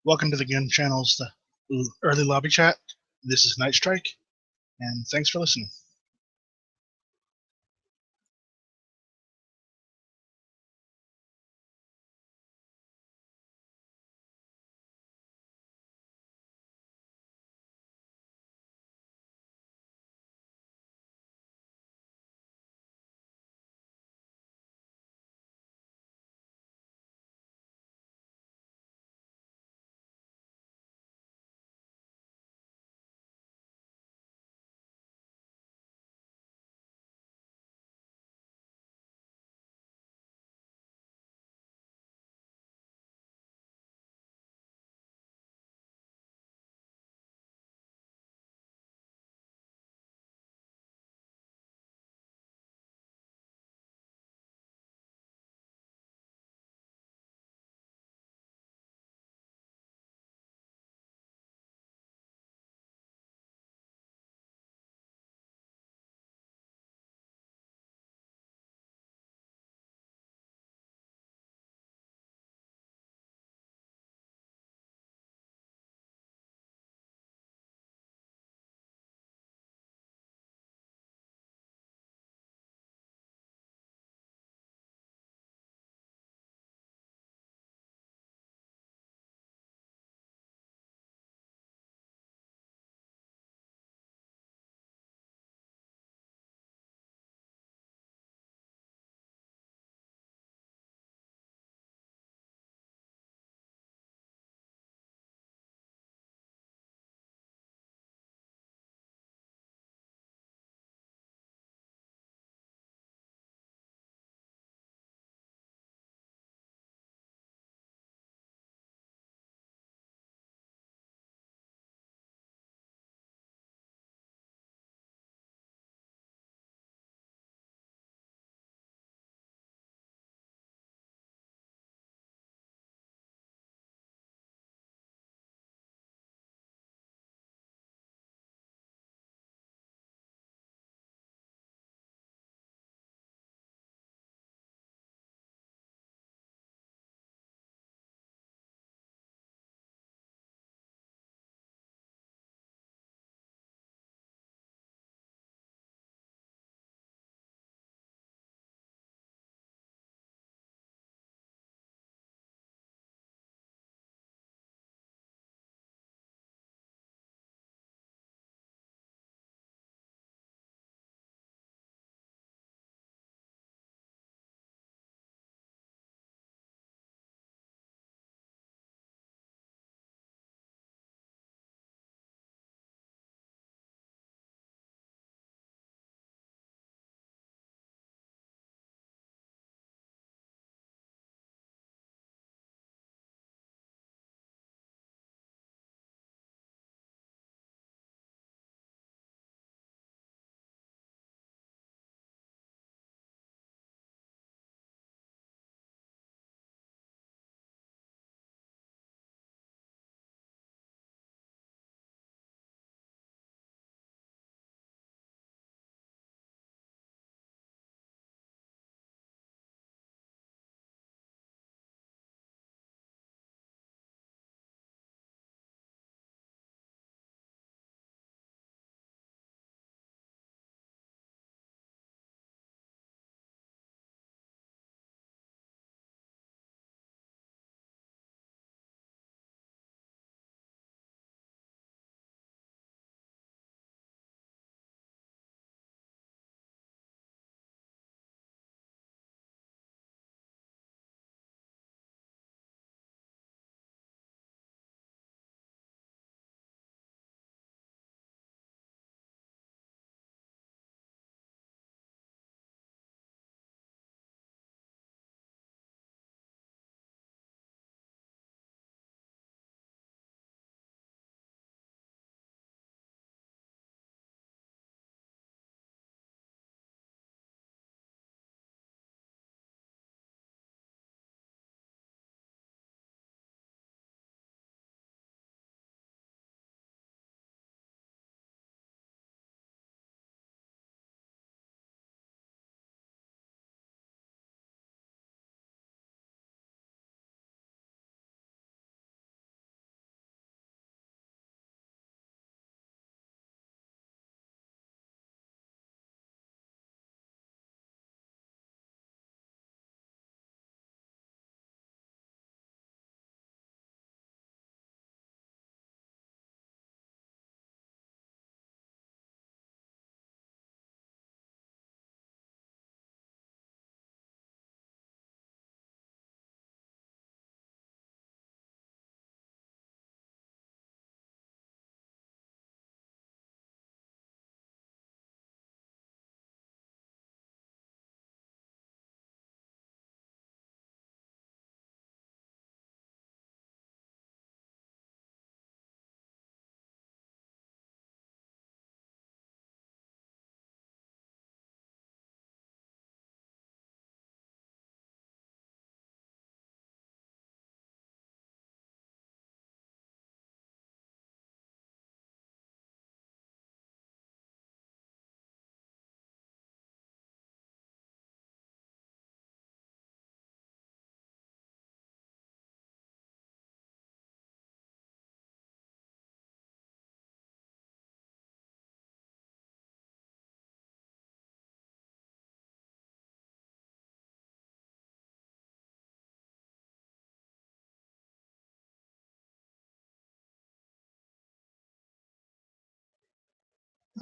Welcome to the Gun Channel's early lobby chat. This is Night Strike, and thanks for listening.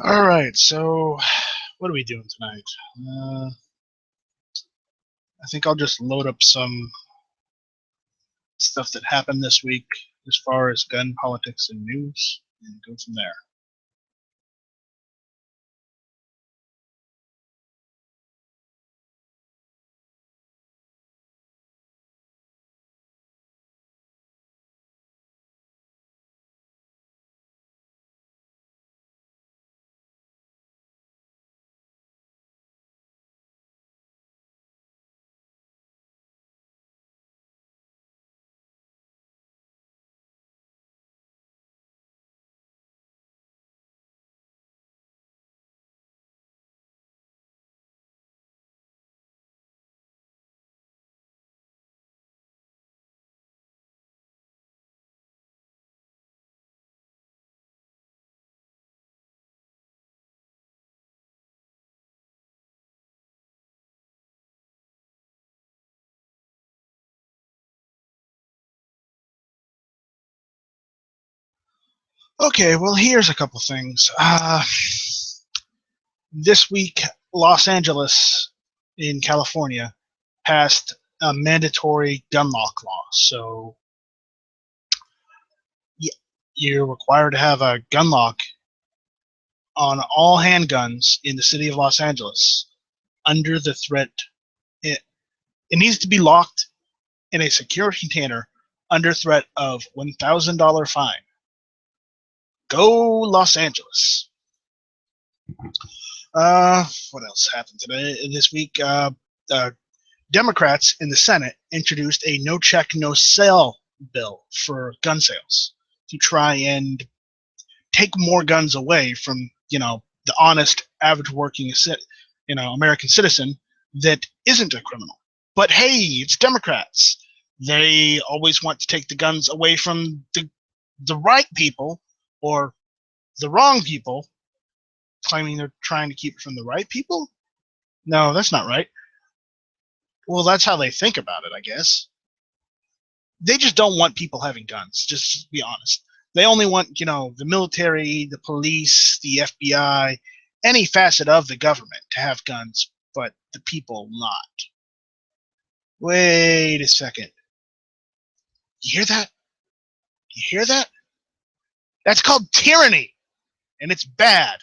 All right, so what are we doing tonight? I think I'll just load up some stuff that happened this week as far as gun politics and news and go from there. Okay, well, here's a couple things. This week, Los Angeles in California passed a mandatory gun lock law. So you're required to have a gun lock on all handguns in the city of Los Angeles under the threat. It needs to be locked in a secure container under threat of $1,000 fine. Go Los Angeles. What else happened today? This week, Democrats in the Senate introduced a no check, no sale bill for gun sales to try and take more guns away from, the honest, average working, American citizen that isn't a criminal. But hey, it's Democrats. They always want to take the guns away from the right people or the wrong people, claiming they're trying to keep it from the right people. No, that's not right. Well, that's how they think about it, I guess. They just don't want people having guns, just to be honest. They only want, the military, the police, the FBI, any facet of the government to have guns, but the people not. Wait a second. You hear that? You hear that? That's called tyranny, and it's bad,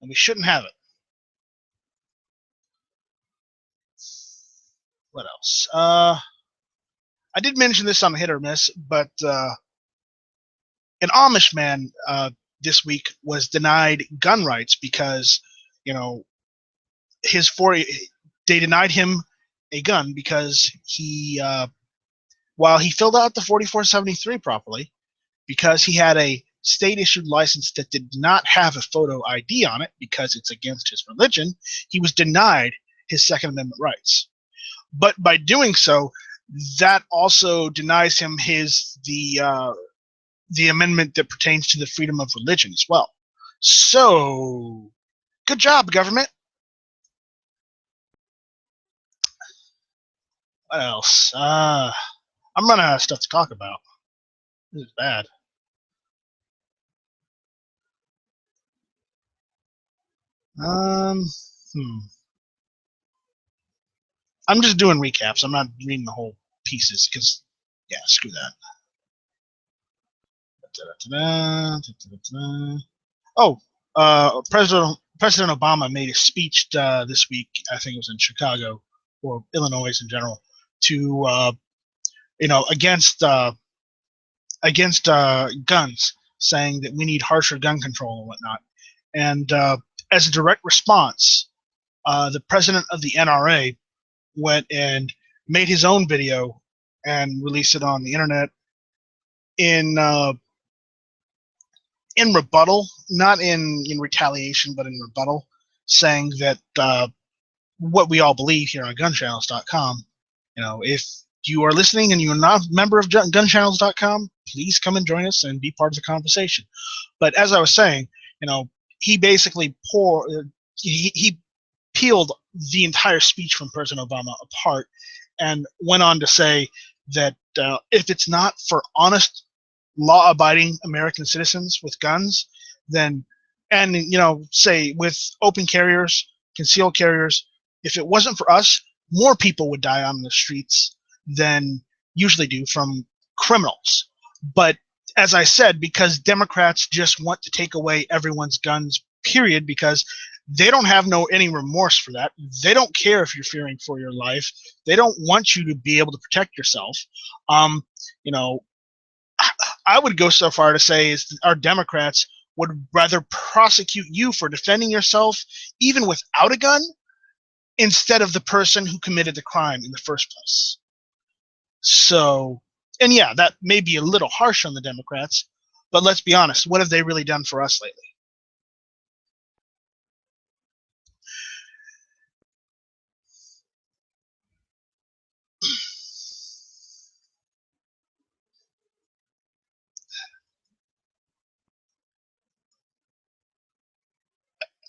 and we shouldn't have it. What else? I did mention this on Hit or Miss, but an Amish man this week was denied gun rights because, they denied him a gun because while he filled out the 4473 properly, because he had a state-issued license that did not have a photo ID on it because it's against his religion, he was denied his Second Amendment rights. But by doing so, that also denies him the amendment that pertains to the freedom of religion as well. So, good job, government. What else? I'm running out of stuff to talk about. This is bad. I'm just doing recaps. I'm not reading the whole pieces because, yeah, screw that. Oh, President Obama made a speech this week. I think it was in Chicago or Illinois in general, to against guns, saying that we need harsher gun control and whatnot. And as a direct response, the president of the NRA went and made his own video and released it on the internet in rebuttal, not in retaliation, but in rebuttal, saying that what we all believe here on gunchannels.com, if you are listening and you are not a member of gunchannels.com, please come and join us and be part of the conversation. But as I was saying, he basically he peeled the entire speech from President Obama apart and went on to say that if it's not for honest, law-abiding American citizens with guns, then And say with open carriers, concealed carriers, if it wasn't for us, more people would die on the streets than usually do from criminals. But as I said, because Democrats just want to take away everyone's guns, period, because they don't have any remorse for that. They don't care if you're fearing for your life. They don't want you to be able to protect yourself. Um, you know, I would go so far to say is that our Democrats would rather prosecute you for defending yourself, even without a gun, instead of the person who committed the crime in the first place. So, and yeah, that may be a little harsh on the Democrats, but let's be honest, what have they really done for us lately?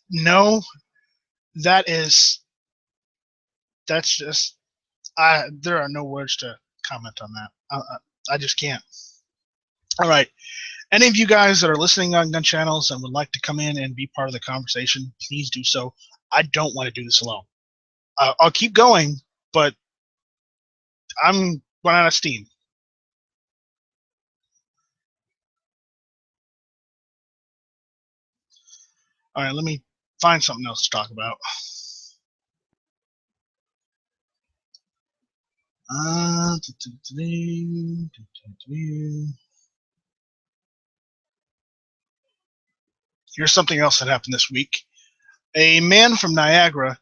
No, that is, that's just, there are no words to comment on that. I just can't. All right. Any of you guys that are listening on gun channels and would like to come in and be part of the conversation, please do so. I don't want to do this alone. I'll keep going, but I'm running out of steam. All right, let me find something else to talk about. Here's something else that happened this week. A man from Niagara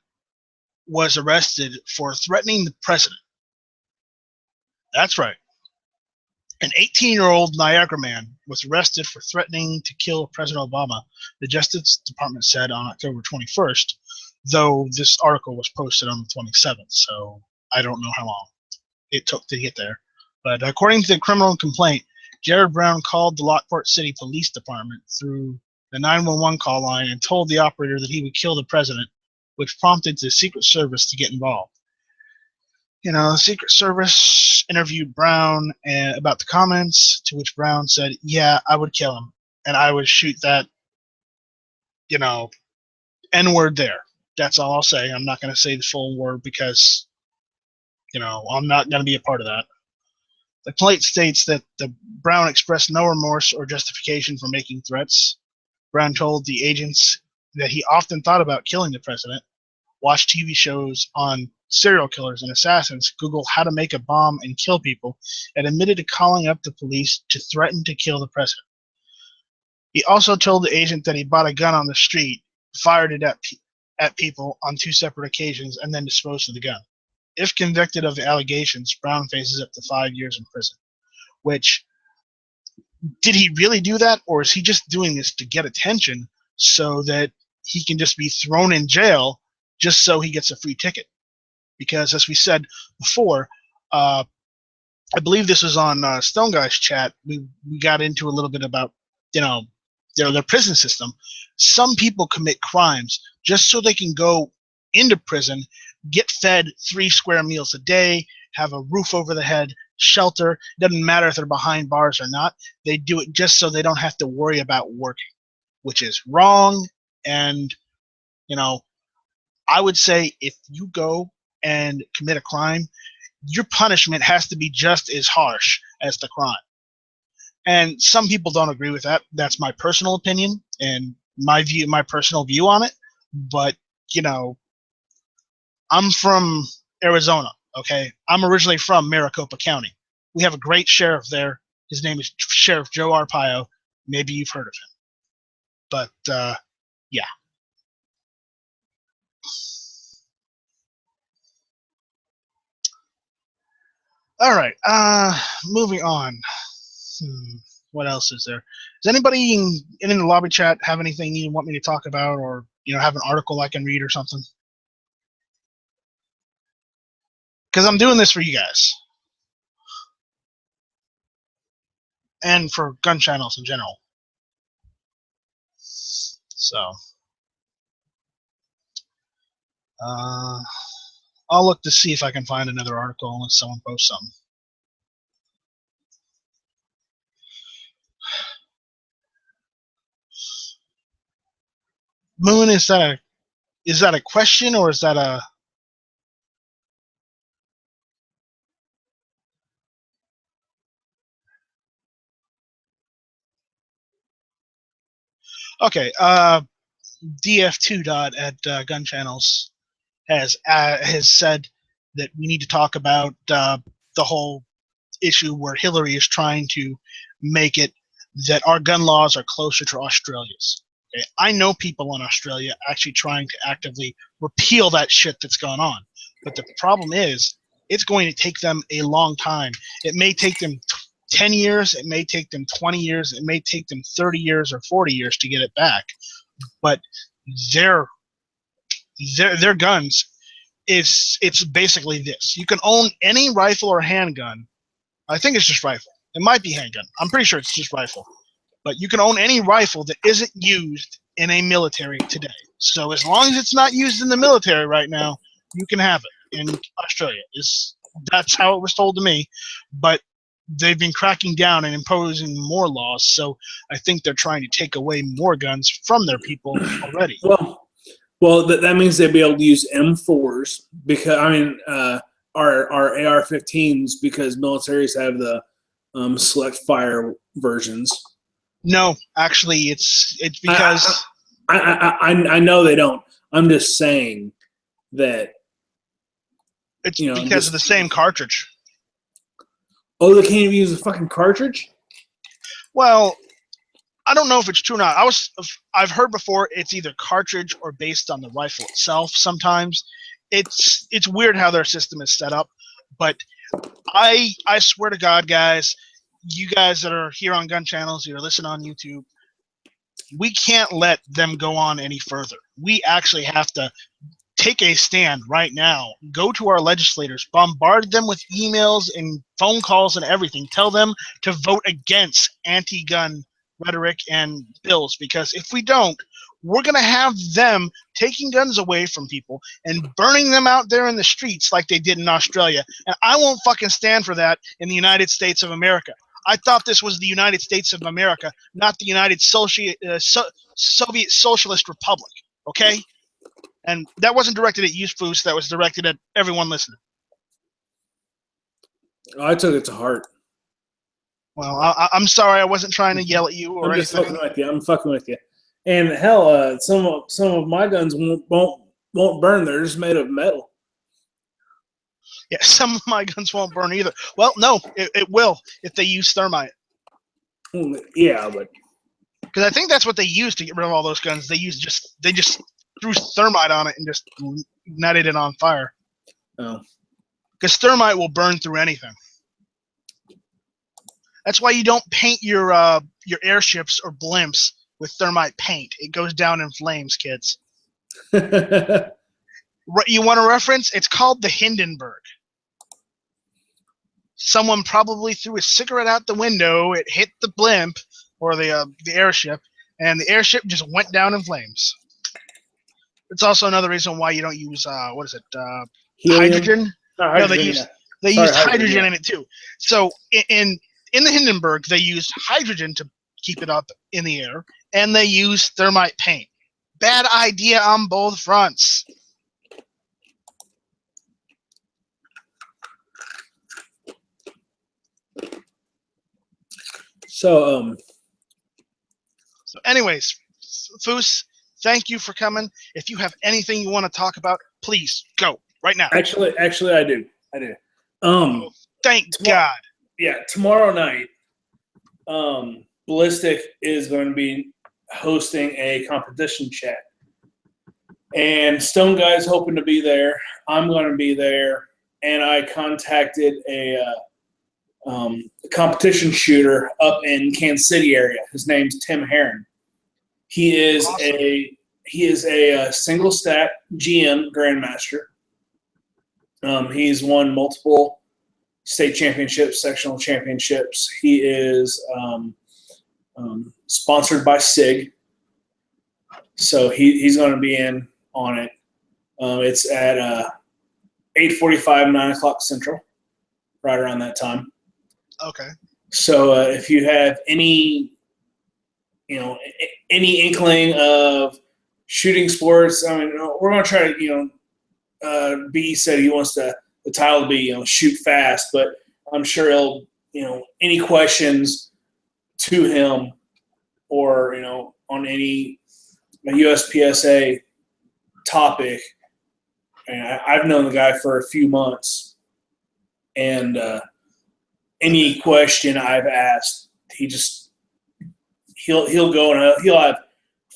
was arrested for threatening the president. That's right. An 18-year-old Niagara man was arrested for threatening to kill President Obama, the Justice Department said on October 21st, though this article was posted on the 27th, so I don't know how long it took to get there. But according to the criminal complaint, Jared Brown called the Lockport City Police Department through the 911 call line and told the operator that he would kill the president, which prompted the Secret Service to get involved. The Secret Service interviewed Brown about the comments, to which Brown said, yeah, I would kill him, and I would shoot that, N-word there. That's all I'll say. I'm not going to say the full word because, I'm not going to be a part of that. The complaint states that the Brown expressed no remorse or justification for making threats. Brown told the agents that he often thought about killing the president, watched TV shows on serial killers and assassins, Google how to make a bomb and kill people, and admitted to calling up the police to threaten to kill the president. He also told the agent that he bought a gun on the street, fired it at people on 2 separate occasions, and then disposed of the gun. If convicted of the allegations, Brown faces up to 5 years in prison. Which, did he really do that, or is he just doing this to get attention so that he can just be thrown in jail just so he gets a free ticket? Because as we said before, I believe this was on Stone Guy's chat, we got into a little bit about, their prison system. Some people commit crimes just so they can go into prison, get fed 3 square meals a day, have a roof over the head, shelter. It doesn't matter if they're behind bars or not. They do it just so they don't have to worry about working, which is wrong. And, I would say if you go and commit a crime, your punishment has to be just as harsh as the crime. And some people don't agree with that. That's my personal opinion and my personal view on it. But, I'm from Arizona, okay? I'm originally from Maricopa County. We have a great sheriff there. His name is Sheriff Joe Arpaio. Maybe you've heard of him. But, yeah. All right. Moving on. What else is there? Does anybody in the lobby chat have anything you want me to talk about, or have an article I can read or something? Because I'm doing this for you guys and for gun channels in general. So, I'll look to see if I can find another article unless someone posts something. Moon, is that a question or is that a? Okay. DF2 dot at Gun Channels has said that we need to talk about the whole issue where Hillary is trying to make it that our gun laws are closer to Australia's. Okay? I know people in Australia actually trying to actively repeal that shit that's going on. But the problem is, it's going to take them a long time. It may take them 10 years, it may take them 20 years, it may take them 30 years or 40 years to get it back. But their their guns it's basically this. You can own any rifle or handgun. I think it's just rifle. It might be handgun. I'm pretty sure it's just rifle. But you can own any rifle that isn't used in a military today. So as long as it's not used in the military right now, you can have it in Australia. That's how it was told to me. But they've been cracking down and imposing more laws. So I think they're trying to take away more guns from their people already. Well, that means they'd be able to use M4s because our AR-15s because militaries have the select fire versions. No, actually, it's because I know they don't. I'm just saying that it's because of the same cartridge. Oh, they can't even use a fucking cartridge? Well, I don't know if it's true or not. I've heard before it's either cartridge or based on the rifle itself. Sometimes it's weird how their system is set up, but I swear to God, guys, you guys that are here on Gun Channels, you're listening on YouTube, we can't let them go on any further. We actually have to take a stand right now. Go to our legislators, bombard them with emails and phone calls and everything. Tell them to vote against anti-gun rhetoric and bills, because if we don't, we're going to have them taking guns away from people and burning them out there in the streets like they did in Australia. And I won't fucking stand for that in the United States of America. I thought this was the United States of America, not the United Soviet Socialist Republic, okay? And that wasn't directed at you, Foos. That was directed at everyone listening. I took it to heart. Well, I'm sorry. I wasn't trying to yell at you or I'm just anything. fucking with you. I'm fucking with you. And hell, some of my guns won't burn. They're just made of metal. Yeah, some of my guns won't burn either. Well, no, it will if they use thermite. Yeah, but because I think that's what they used to get rid of all those guns. They just threw thermite on it and just ignited it on fire. Oh, because thermite will burn through anything. That's why you don't paint your airships or blimps with thermite paint. It goes down in flames, kids. You want a reference? It's called the Hindenburg. Someone probably threw a cigarette out the window. It hit the blimp or the airship, and the airship just went down in flames. It's also another reason why you don't use hydrogen. No, they used hydrogen in it too. So in the Hindenburg, they used hydrogen to keep it up in the air, and they used thermite paint. Bad idea on both fronts. So anyways, Foos, thank you for coming. If you have anything you want to talk about, please go right now. Actually, I do. Thank God. Yeah, tomorrow night, Ballistic is going to be hosting a competition chat. And Stone Guy's hoping to be there. I'm going to be there. And I contacted a competition shooter up in Kansas City area. His name's Tim Heron. He is a single stack GM Grandmaster. He's won multiple state championships, sectional championships. He is sponsored by SIG. So he's going to be in on it. It's at 8:45, 9 o'clock Central, right around that time. Okay. So if you have any inkling of shooting sports. I mean, we're going to try to, B said he wants the title to be, shoot fast, but I'm sure he'll, any questions to him or, on any USPSA topic. And I've known the guy for a few months, and any question I've asked, he'll go and he'll have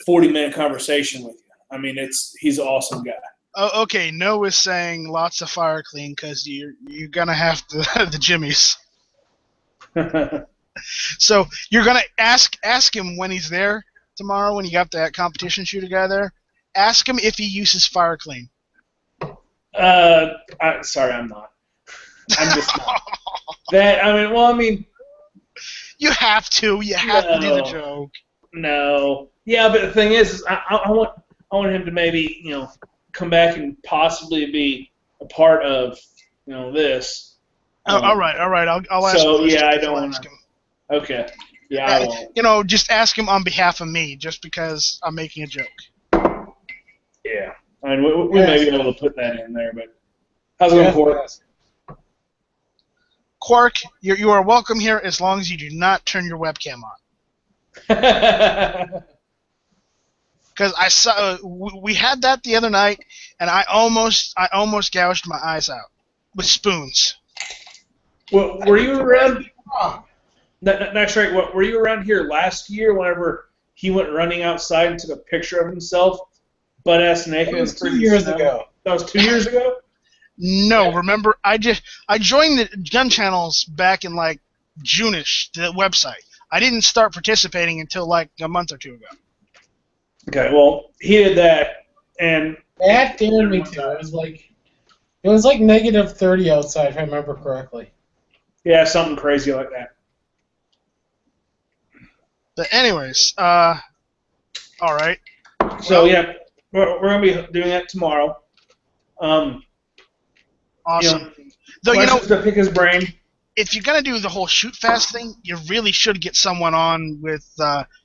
40-minute conversation with you. I mean, he's an awesome guy. Oh, okay. No is saying lots of fire clean because you're gonna have the jimmies. So you're gonna ask him when he's there tomorrow when you got that competition shooter guy there. Ask him if he uses fire clean. Sorry, I'm not. I'm just not. You have to. You have to do the joke. No. Yeah, but the thing is I want him to maybe, come back and possibly be a part of, this. All right. I'll ask him. So, yeah, I don't want to. Okay. Yeah, I won't. Just ask him on behalf of me, just because I'm making a joke. Yeah. I mean, we may be able to put that in there, but how's it going, Quark? Quark, you are welcome here as long as you do not turn your webcam on. Because I saw we had that the other night, and I almost gouged my eyes out with spoons. Well, were you around? That's right. What were you around here last year? Whenever he went running outside and took a picture of himself, butt ass naked. That was 2 years ago. That was 2 years ago. No, remember I joined the gun channels back in like June-ish, the website. I didn't start participating until like a month or two ago. Okay, well, he did that, and that dared me to. It was like negative 30 outside, if I remember correctly. Yeah, something crazy like that. But anyways, all right. So yeah, we're gonna be doing that tomorrow. Awesome. Though to pick his brain. If you're gonna do the whole shoot fast thing, you really should get someone on with.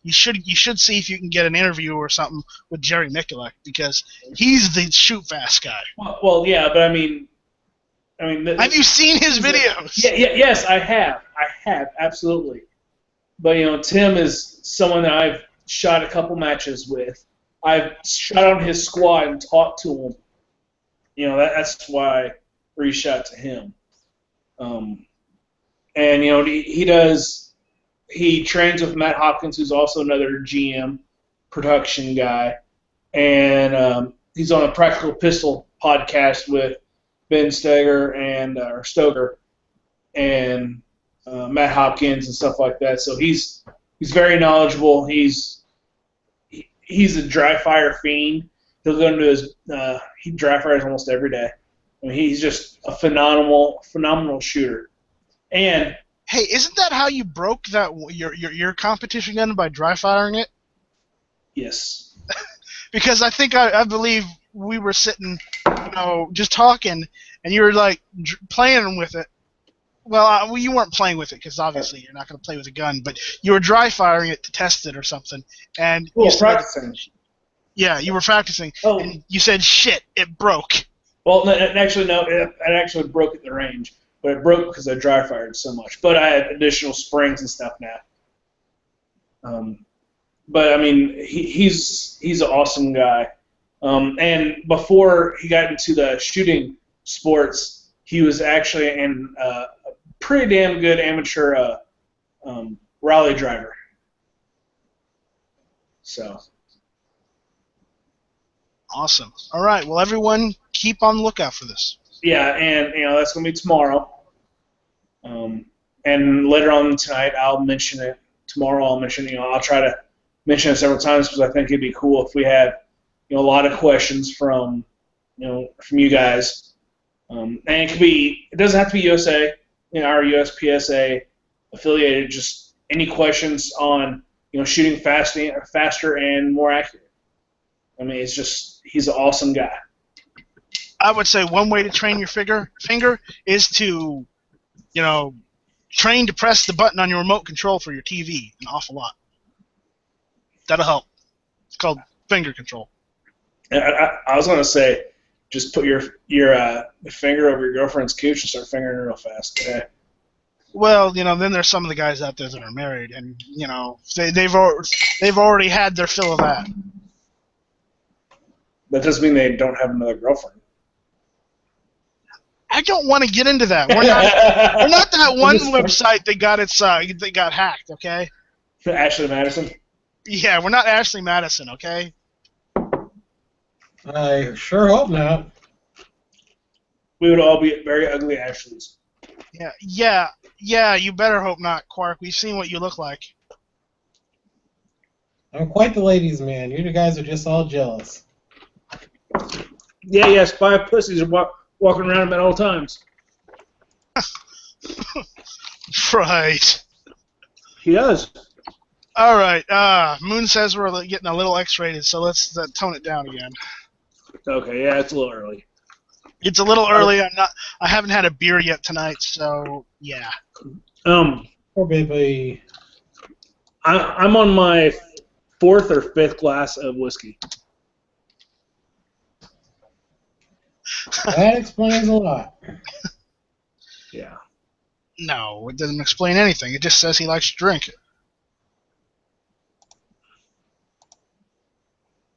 You should see if you can get an interview or something with Jerry Mikulek, because he's the shoot fast guy. Well, yeah, but I mean. Have you seen his videos? Yes, I have. Absolutely. But Tim is someone that I've shot a couple matches with. I've shot on his squad and talked to him. That's why I reached out to him. And he trains with Matt Hopkins, who's also another GM production guy, and he's on a Practical Pistol podcast with Ben Steger and Stoker and Matt Hopkins and stuff like that. So he's very knowledgeable. He's a dry fire fiend. He'll go into his he dry fires almost every day. I mean, he's just a phenomenal shooter. And hey, isn't that how you broke that your competition gun, by dry firing it? Yes. Because I believe we were sitting, just talking, and you were like playing with it. Well, you weren't playing with it because obviously you're not going to play with a gun, but you were dry firing it to test it or something. And you practicing. Yeah, you were practicing. Oh. And you said, "Shit, it broke." Well, actually, no, it actually broke at the range. But it broke because I dry fired so much. But I had additional springs and stuff now. But I mean, he's an awesome guy. And before he got into the shooting sports, he was actually a pretty damn good amateur rally driver. So. Awesome. All right. Well, everyone, keep on the lookout for this. Yeah, and that's gonna be tomorrow. And later on tonight, I'll mention it. Tomorrow, I'll mention. I'll try to mention it several times because I think it'd be cool if we had, a lot of questions from you guys. And it doesn't have to be USA, our USPSA affiliated. Just any questions on shooting faster and more accurate. I mean, he's an awesome guy. I would say one way to train your finger is to, train to press the button on your remote control for your TV an awful lot. That'll help. It's called finger control. I was gonna say, just put your finger over your girlfriend's cooch and start fingering her real fast. Okay. Well, then there's some of the guys out there that are married, and they've already had their fill of that. That doesn't mean they don't have another girlfriend. I don't want to get into that. We're not that one website that got hacked. Okay. Ashley Madison. Yeah, we're not Ashley Madison. Okay. I sure hope not. We would all be very ugly Ashleys. Yeah. You better hope not, Quark. We've seen what you look like. I'm quite the ladies' man. You guys are just all jealous. Yeah, spy pussies are walking around at all times. Right. He does. All right. Moon says we're getting a little X-rated, so let's tone it down again. Okay, yeah, it's a little early. It's a little early. I haven't had a beer yet tonight, so yeah. Poor baby. I'm on my 4th or 5th glass of whiskey. That explains a lot. Yeah. No, it doesn't explain anything. It just says he likes to drink it.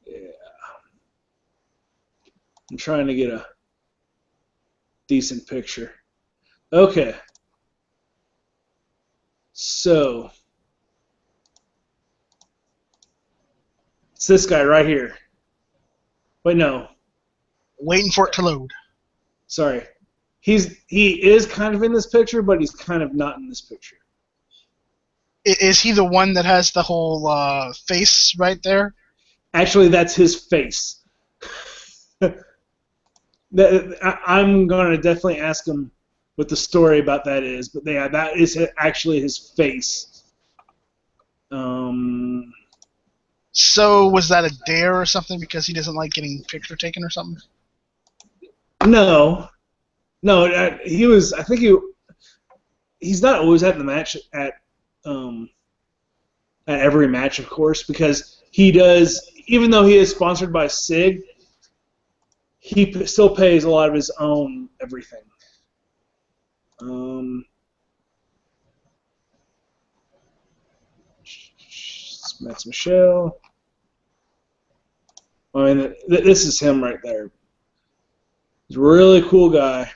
Yeah. I'm trying to get a decent picture. Okay. So, it's this guy right here. Wait, no. Waiting for it to load. Sorry. He is kind of in this picture, but he's kind of not in this picture. Is he the one that has the whole face right there? Actually, that's his face. I'm going to definitely ask him what the story about that is, but yeah, that is actually his face. So was that a dare or something because he doesn't like getting picture taken or something? No, he was. I think he's not always at the match at every match, of course, because he does. Even though he is sponsored by SIG, he still pays a lot of his own everything. Max Michelle. I mean, this is him right there. He's a really cool guy.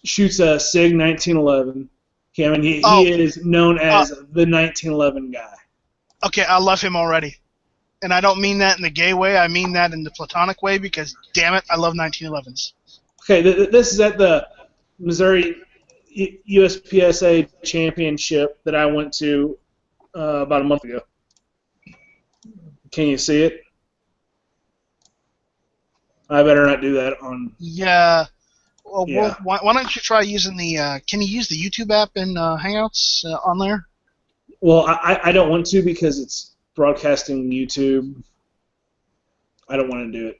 Shoots a SIG 1911. Okay, I mean, he is known as the 1911 guy. Okay, I love him already. And I don't mean that in the gay way. I mean that in the platonic way because, damn it, I love 1911s. Okay, this is at the Missouri USPSA Championship that I went to about a month ago. Can you see it? I better not do that on... Yeah. Well, Yeah. why don't you try using the... can you use the YouTube app in Hangouts on there? Well, I don't want to because it's broadcasting YouTube. I don't want to do it.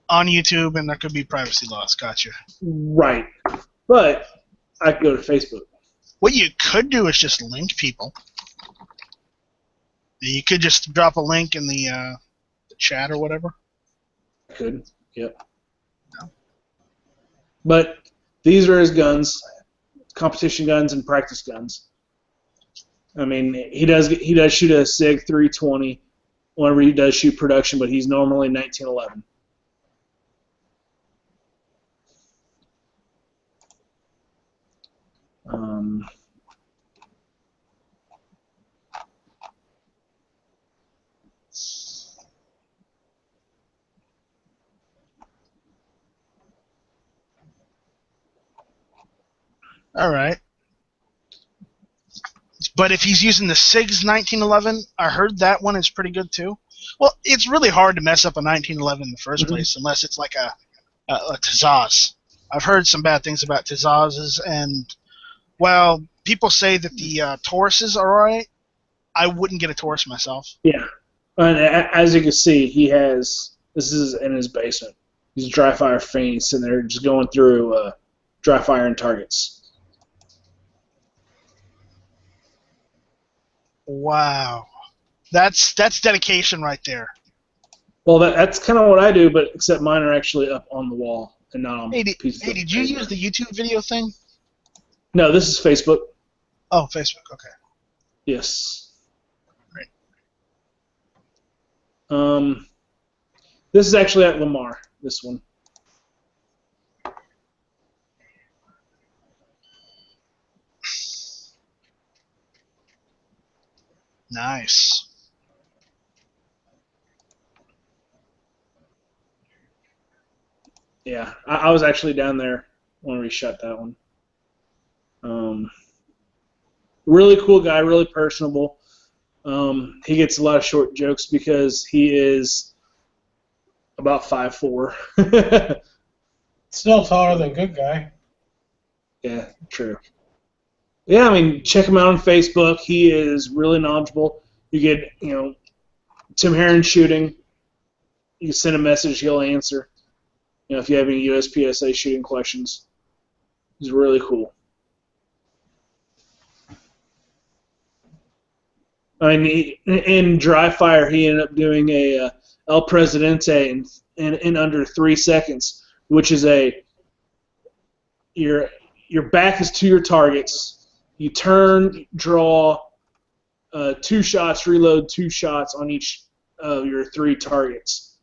On YouTube, and there could be privacy laws. Gotcha. Right. But I could go to Facebook. What you could do is just link people. You could just drop a link in the chat or whatever. Could. Yep. No. But these are his guns, competition guns and practice guns. I mean, he does shoot a SIG 320 whenever he does shoot production, but he's normally 1911. All right. But if he's using the SIG's 1911, I heard that one is pretty good too. Well, it's really hard to mess up a 1911 in the first place unless it's like a Tazaz. I've heard some bad things about Tazazes, and well, people say that the Tauruses are alright. I wouldn't get a Taurus myself. Yeah, and as you can see, he has. This is in his basement. He's a dry fire fiend. He's sitting there just going through dry fire and targets. Wow, that's dedication right there. Well, that's kind of what I do, but except mine are actually up on the wall and not on Hey, pieces of did you paper. use the YouTube video thing? No, this is Facebook. Oh, Facebook. Okay. Yes. Right. This is actually at Lamar. This one. Nice. Yeah, I was actually down there when we shot that one. Really cool guy, really personable. He gets a lot of short jokes because he is about 5'4". Still taller than good guy. Yeah, true. Yeah, I mean, check him out on Facebook. He is really knowledgeable. You get, Tim Herron shooting. You send a message, he'll answer. If you have any USPSA shooting questions, he's really cool. I mean, in dry fire, he ended up doing a El Presidente in under 3 seconds, which is your back is to your targets. You turn, draw 2 shots, reload 2 shots on each of your 3 targets.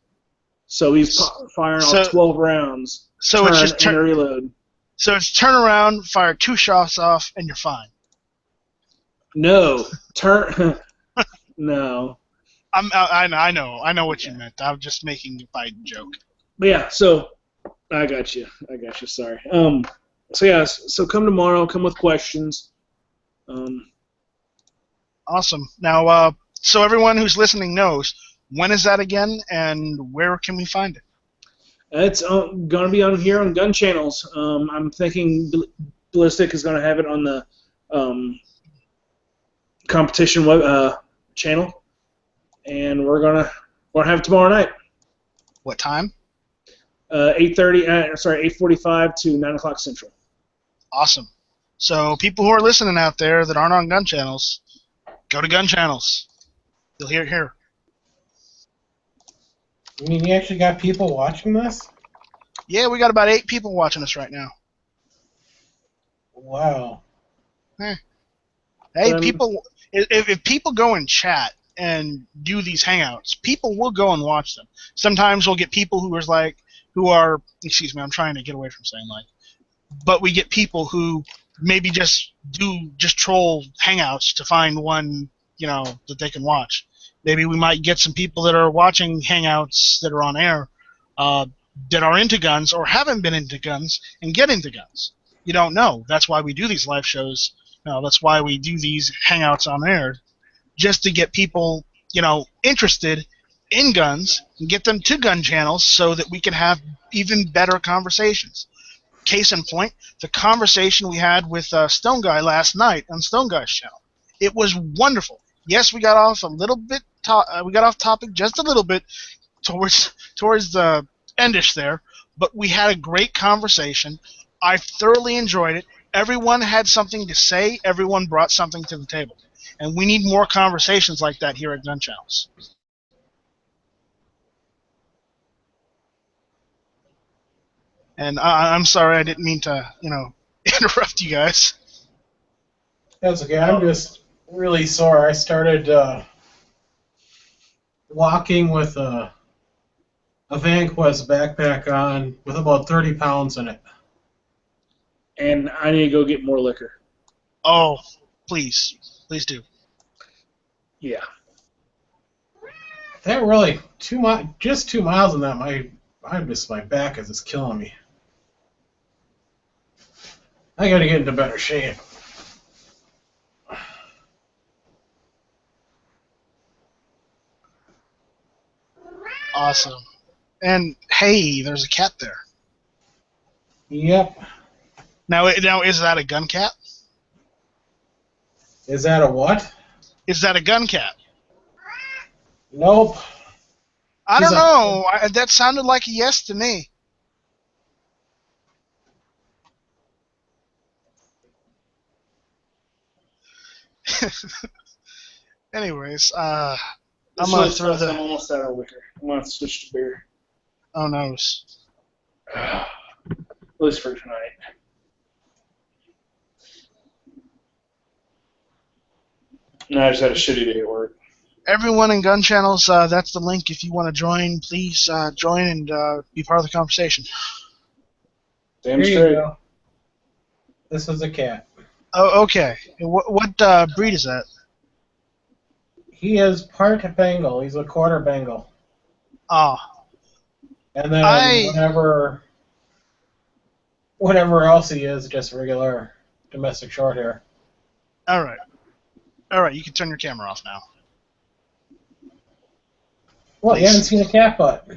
So he's firing off 12 rounds. So it's just and reload. So it's turn around, fire 2 shots off, and you're fine. No, turn. No. I know what you meant. I'm just making a fight joke. But yeah, so I got you. Sorry. So come tomorrow. Come with questions. Awesome. Now, so everyone who's listening knows, when is that again, and where can we find it? It's going to be on here on Gun Channels. I'm thinking Ballistic is going to have it on the competition web channel, and we're gonna have it tomorrow night. What time? 8:45 to 9 o'clock Central. Awesome. So people who are listening out there that aren't on Gun Channels, go to Gun Channels. You'll hear it here. I mean, you actually got people watching this? Yeah, we got about 8 people watching us right now. Wow. Hey, people! If people go and chat and do these hangouts, people will go and watch them. Sometimes we'll get people who are. Excuse me, I'm trying to get away from saying like. But we get people who maybe just troll hangouts to find one, that they can watch. Maybe we might get some people that are watching hangouts that are on air that are into guns or haven't been into guns and get into guns. You don't know. That's why we do these live shows. That's why we do these hangouts on air, just to get people, interested in guns and get them to Gun Channels so that we can have even better conversations. Case in point, the conversation we had with Stone Guy last night on Stone Guy's channel. It was wonderful. Yes, we got off a little bit. We got off topic just a little bit towards the endish there, but we had a great conversation. I thoroughly enjoyed it. Everyone had something to say. Everyone brought something to the table, and we need more conversations like that here at Gun Channels. And I'm sorry, I didn't mean to, interrupt you guys. That's okay. I'm just really sore. I started walking with a VanQuest backpack on with about 30 pounds in it. And I need to go get more liquor. Oh, please do. Yeah. That really just 2 miles on that. My back is just killing me. I got to get into better shape. Awesome. And hey, there's a cat there. Yep. Now is that a gun cat? Is that a what? Is that a gun cat? Nope. I don't know. That sounded like a yes to me. Anyways, I'm This gonna really throw sucks. I'm the. almost out of liquor. I'm going to switch to beer. Oh no. At least for tonight. No, I just had a shitty day at work. Everyone in Gun Channels, that's the link. If you want to join, please join and be part of the conversation. Damn Here you straight. go. This is a cat. Oh, okay. What breed is that? He is part Bengal. He's a quarter Bengal. Ah, And then I- whatever else he is, just regular domestic short hair. all right. All right, you can turn your camera off now. Well, you haven't seen a cat butt.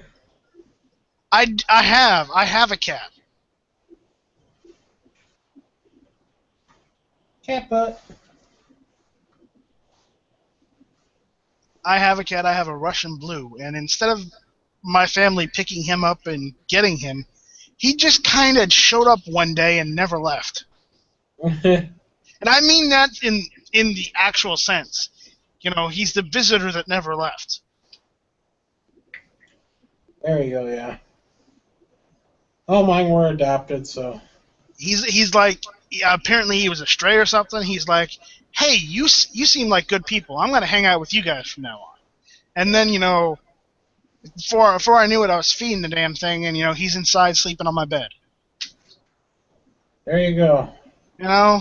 I have a cat. Cat butt. I have a cat. I have a Russian blue, and instead of my family picking him up and getting him, he just kind of showed up one day and never left. And I mean that in the actual sense. You know, he's the visitor that never left. There you go, yeah. All mine were adopted, so. He's like, yeah, apparently he was a stray or something. He's like, hey, you seem like good people. I'm gonna hang out with you guys from now on. And then, you know, before I knew it, I was feeding the damn thing, and you know, he's inside sleeping on my bed. There you go. You know.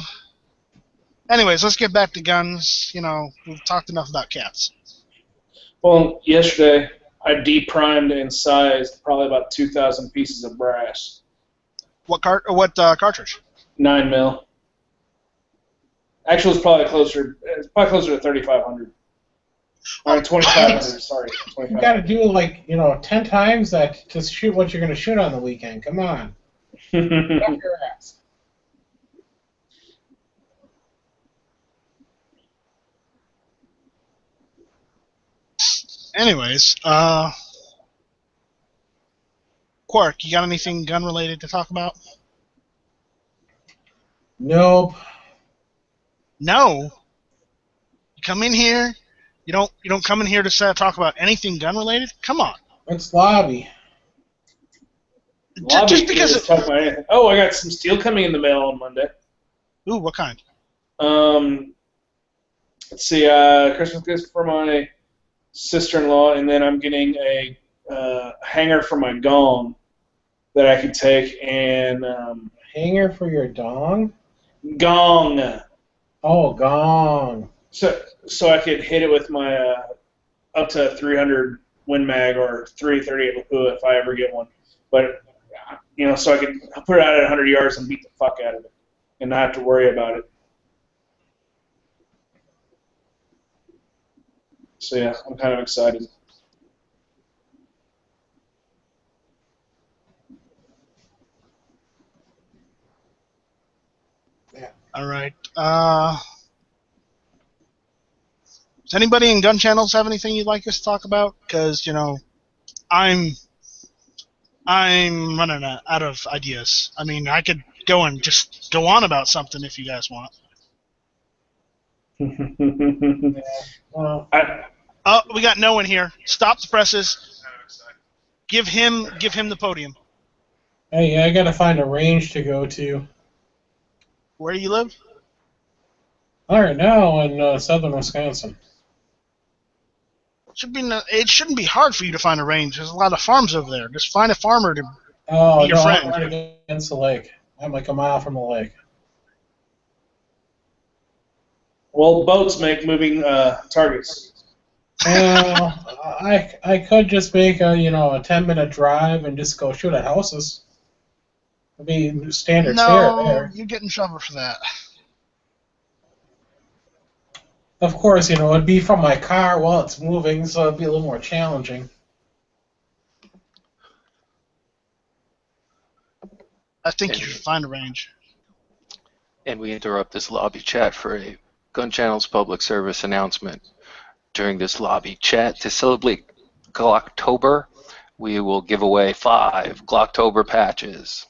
Anyways, let's get back to guns. You know, we've talked enough about cats. Well, yesterday I deprimed and sized probably about 2,000 pieces of brass. What cartridge? 9 mil. Actually, it's probably closer. It's probably closer to 3,500. Or 2,500. Sorry, You 2,500. gotta do 10 times that to shoot what you're gonna shoot on the weekend. Come on. Get off your ass. Anyways, Quark, you got anything gun related to talk about? Nope. No. You come in here. You don't come in here to talk about anything gun related. Come on. It's lobby. Just because. Talk about anything. Oh, I got some steel coming in the mail on Monday. Ooh, what kind? Let's see. Christmas gift for my sister-in-law, and then I'm getting a hanger for my gong that I could take and Hanger for your dong? gong. Oh, gong. So I could hit it with my up to 300 Win Mag or 338 Lapua if I ever get one. But you know, so I could put it out at 100 yards and beat the fuck out of it, and not have to worry about it. So yeah, I'm kind of excited. All right. Does anybody in gun channels have anything you'd like us to talk about? Because you know, I'm running out of ideas. I mean, I could go and just go on about something if you guys want. Well, Oh, we got no one here. Stop the presses. Give him the podium. hey, I gotta find a range to go to. Where do you live? All right, now in southern Wisconsin. It shouldn't be hard for you to find a range. There's a lot of farms over there. Just find a farmer to. Oh, Be your no, friend. I'm right against the lake. I'm like a mile from the lake. Well, boats make moving targets. Well, I could just make a 10-minute drive and just go shoot at houses. It'd be standard fare No, there. you get in trouble for that. Of course, it'd be from my car while it's moving, so it'd be a little more challenging. I think you should find a range. And we interrupt this lobby chat for a Gun Channel's public service announcement. During this lobby chat, to celebrate Glocktober, we will give away 5 Glocktober patches.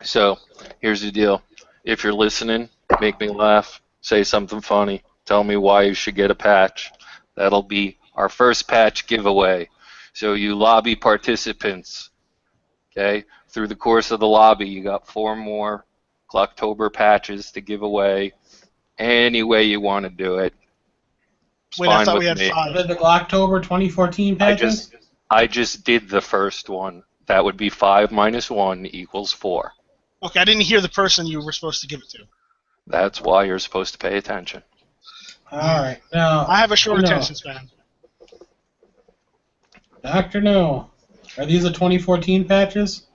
So, here's the deal. If you're listening, make me laugh, say something funny, tell me why you should get a patch. That'll be our first patch giveaway. So you lobby participants, okay, through the course of the lobby, you got 4 more October patches to give away. Any way you want to do it. It's Wait, I fine thought with we had me. 5. The October 2014 patches? I just did the first one. That would be 5 minus 1 equals 4. Okay, I didn't hear the person you were supposed to give it to. That's why you're supposed to pay attention. All right. Now, I have a short No. attention span. Dr. No. Are these the 2014 patches?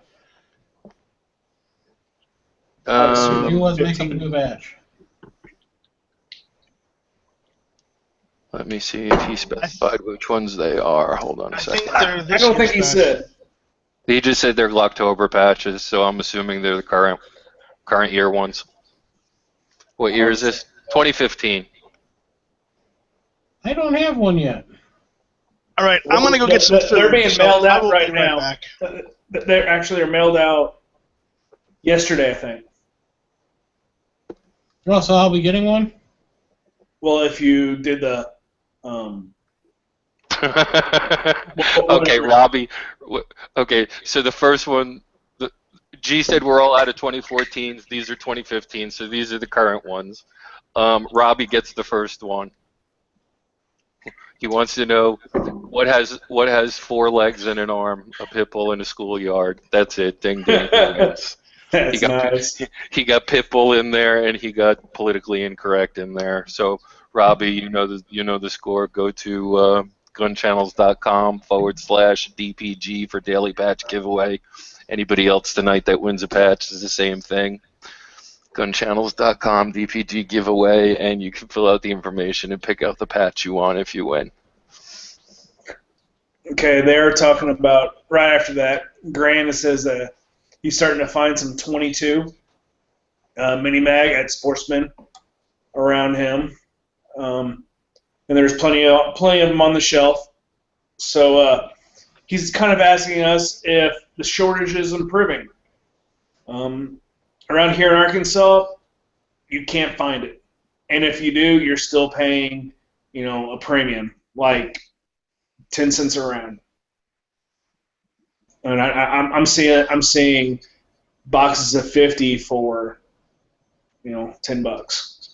assume You was 15. making a new batch. Let me see if he specified which ones they are. Hold on a I second. think they're I this don't think he year's batch. said. He just said they're October patches, so I'm assuming they're the current year ones. What year is this? 2015. I don't have one yet. All right, I'm gonna go get some food. They're being so mailed I out will right be now. Back. They're mailed out yesterday, I think. Oh, so I'll be getting one? Well, if you did the Okay, Robbie. Okay, so the first one, G said we're all out of 2014s. These are 2015s, so these are the current ones. Robbie gets the first one. He wants to know what has 4 legs and an arm, a pit bull in a schoolyard. That's it. Ding ding. He wins. that's nice. He got Pitbull in there, and he got politically incorrect in there. So, Robbie, you know the score. Go to gunchannels.com/DPG for daily patch giveaway. Anybody else tonight that wins a patch is the same thing. Gunchannels.com DPG giveaway, and you can fill out the information and pick out the patch you want if you win. Okay, they're talking about right after that. Grant says that he's starting to find some 22 mini mag at Sportsman around him, and there's plenty of them on the shelf. So he's kind of asking us if the shortage is improving. Around here in Arkansas, you can't find it, and if you do, you're still paying, a premium, like 10 cents a round. And I'm seeing boxes of 50 for, $10.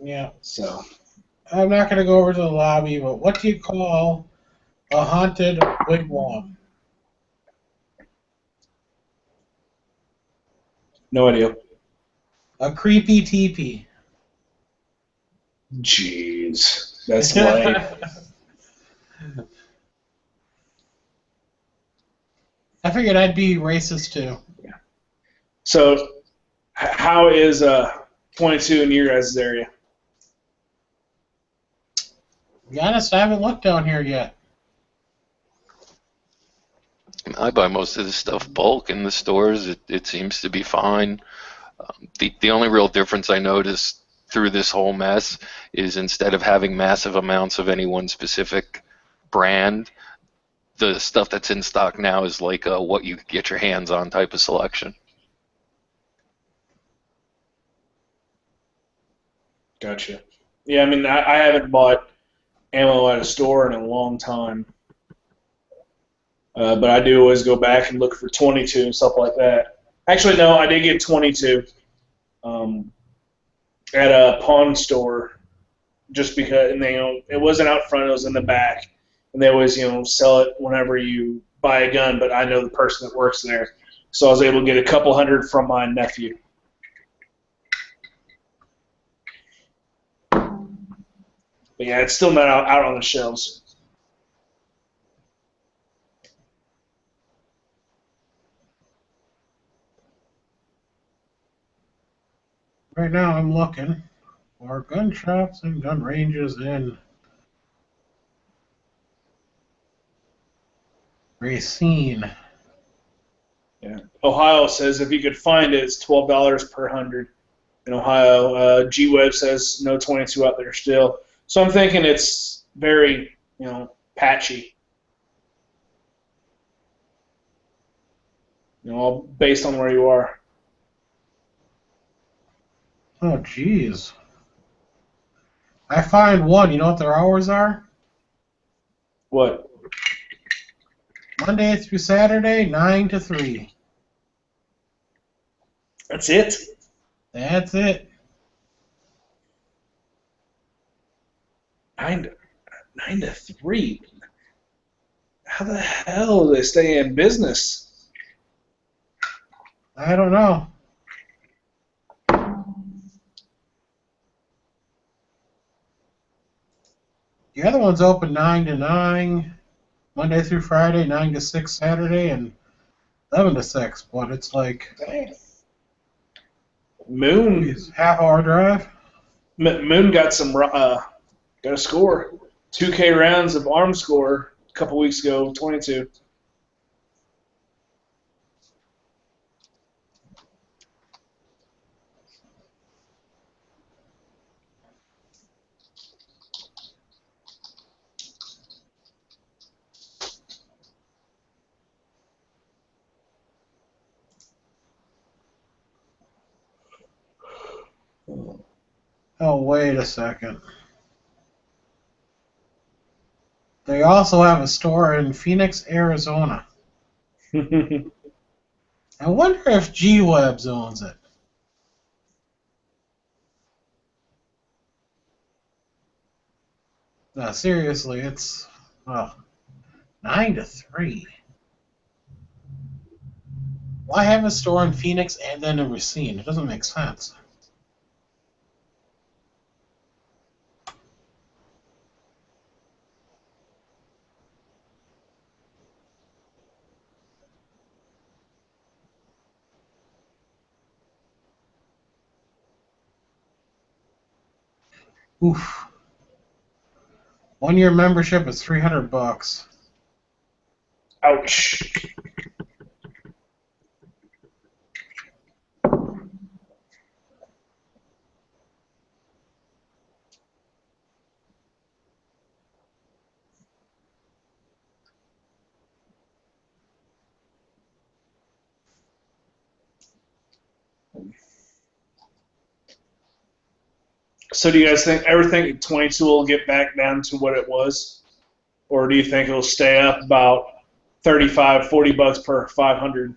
Yeah. So I'm not going to go over to the lobby, but what do you call a haunted wigwam? no idea. A creepy teepee. Jeez, that's lame. I figured I'd be racist too. So how is 22 in your guys' area? To be honest, I haven't looked down here yet. I buy most of the stuff bulk in the stores. It seems to be fine. The only real difference I noticed through this whole mess is instead of having massive amounts of any one specific brand, the stuff that's in stock now is like what you get your hands on type of selection. Gotcha. Yeah, I mean, I haven't bought ammo at a store in a long time. But I do always go back and look for 22 and stuff like that. Actually, no, I did get 22 at a pawn store just because, and it wasn't out front, it was in the back. And they always, sell it whenever you buy a gun, but I know the person that works there. So I was able to get a couple hundred from my nephew. But yeah, it's still not out on the shelves. Right now, I'm looking for gun shops and gun ranges in Racine. Yeah. Ohio says if you could find it, it's $12 per 100. In Ohio, G-Web says no 22 out there still. So I'm thinking it's very, patchy. All based on where you are. Oh, jeez. I find one. You know what their hours are? What? Monday through Saturday, 9 to 3. That's it? That's it. 9 to 3. How the hell do they stay in business? I don't know. The other one's open 9 to 9, Monday through Friday, 9 to 6 Saturday, and 11 to 6. But it's like Moon it's half-hour drive. Moon got a score. 2K rounds of arm score a couple weeks ago, 22. Oh, wait a second. They also have a store in Phoenix, Arizona. I wonder if G-Webs owns it. No, seriously, it's 9 to 3. Why have a store in Phoenix and then in Racine? It doesn't make sense. Oof. 1 year membership is $300. Ouch. So do you guys think everything 22 will get back down to what it was? Or do you think it'll stay up about 35, 40 bucks per 500?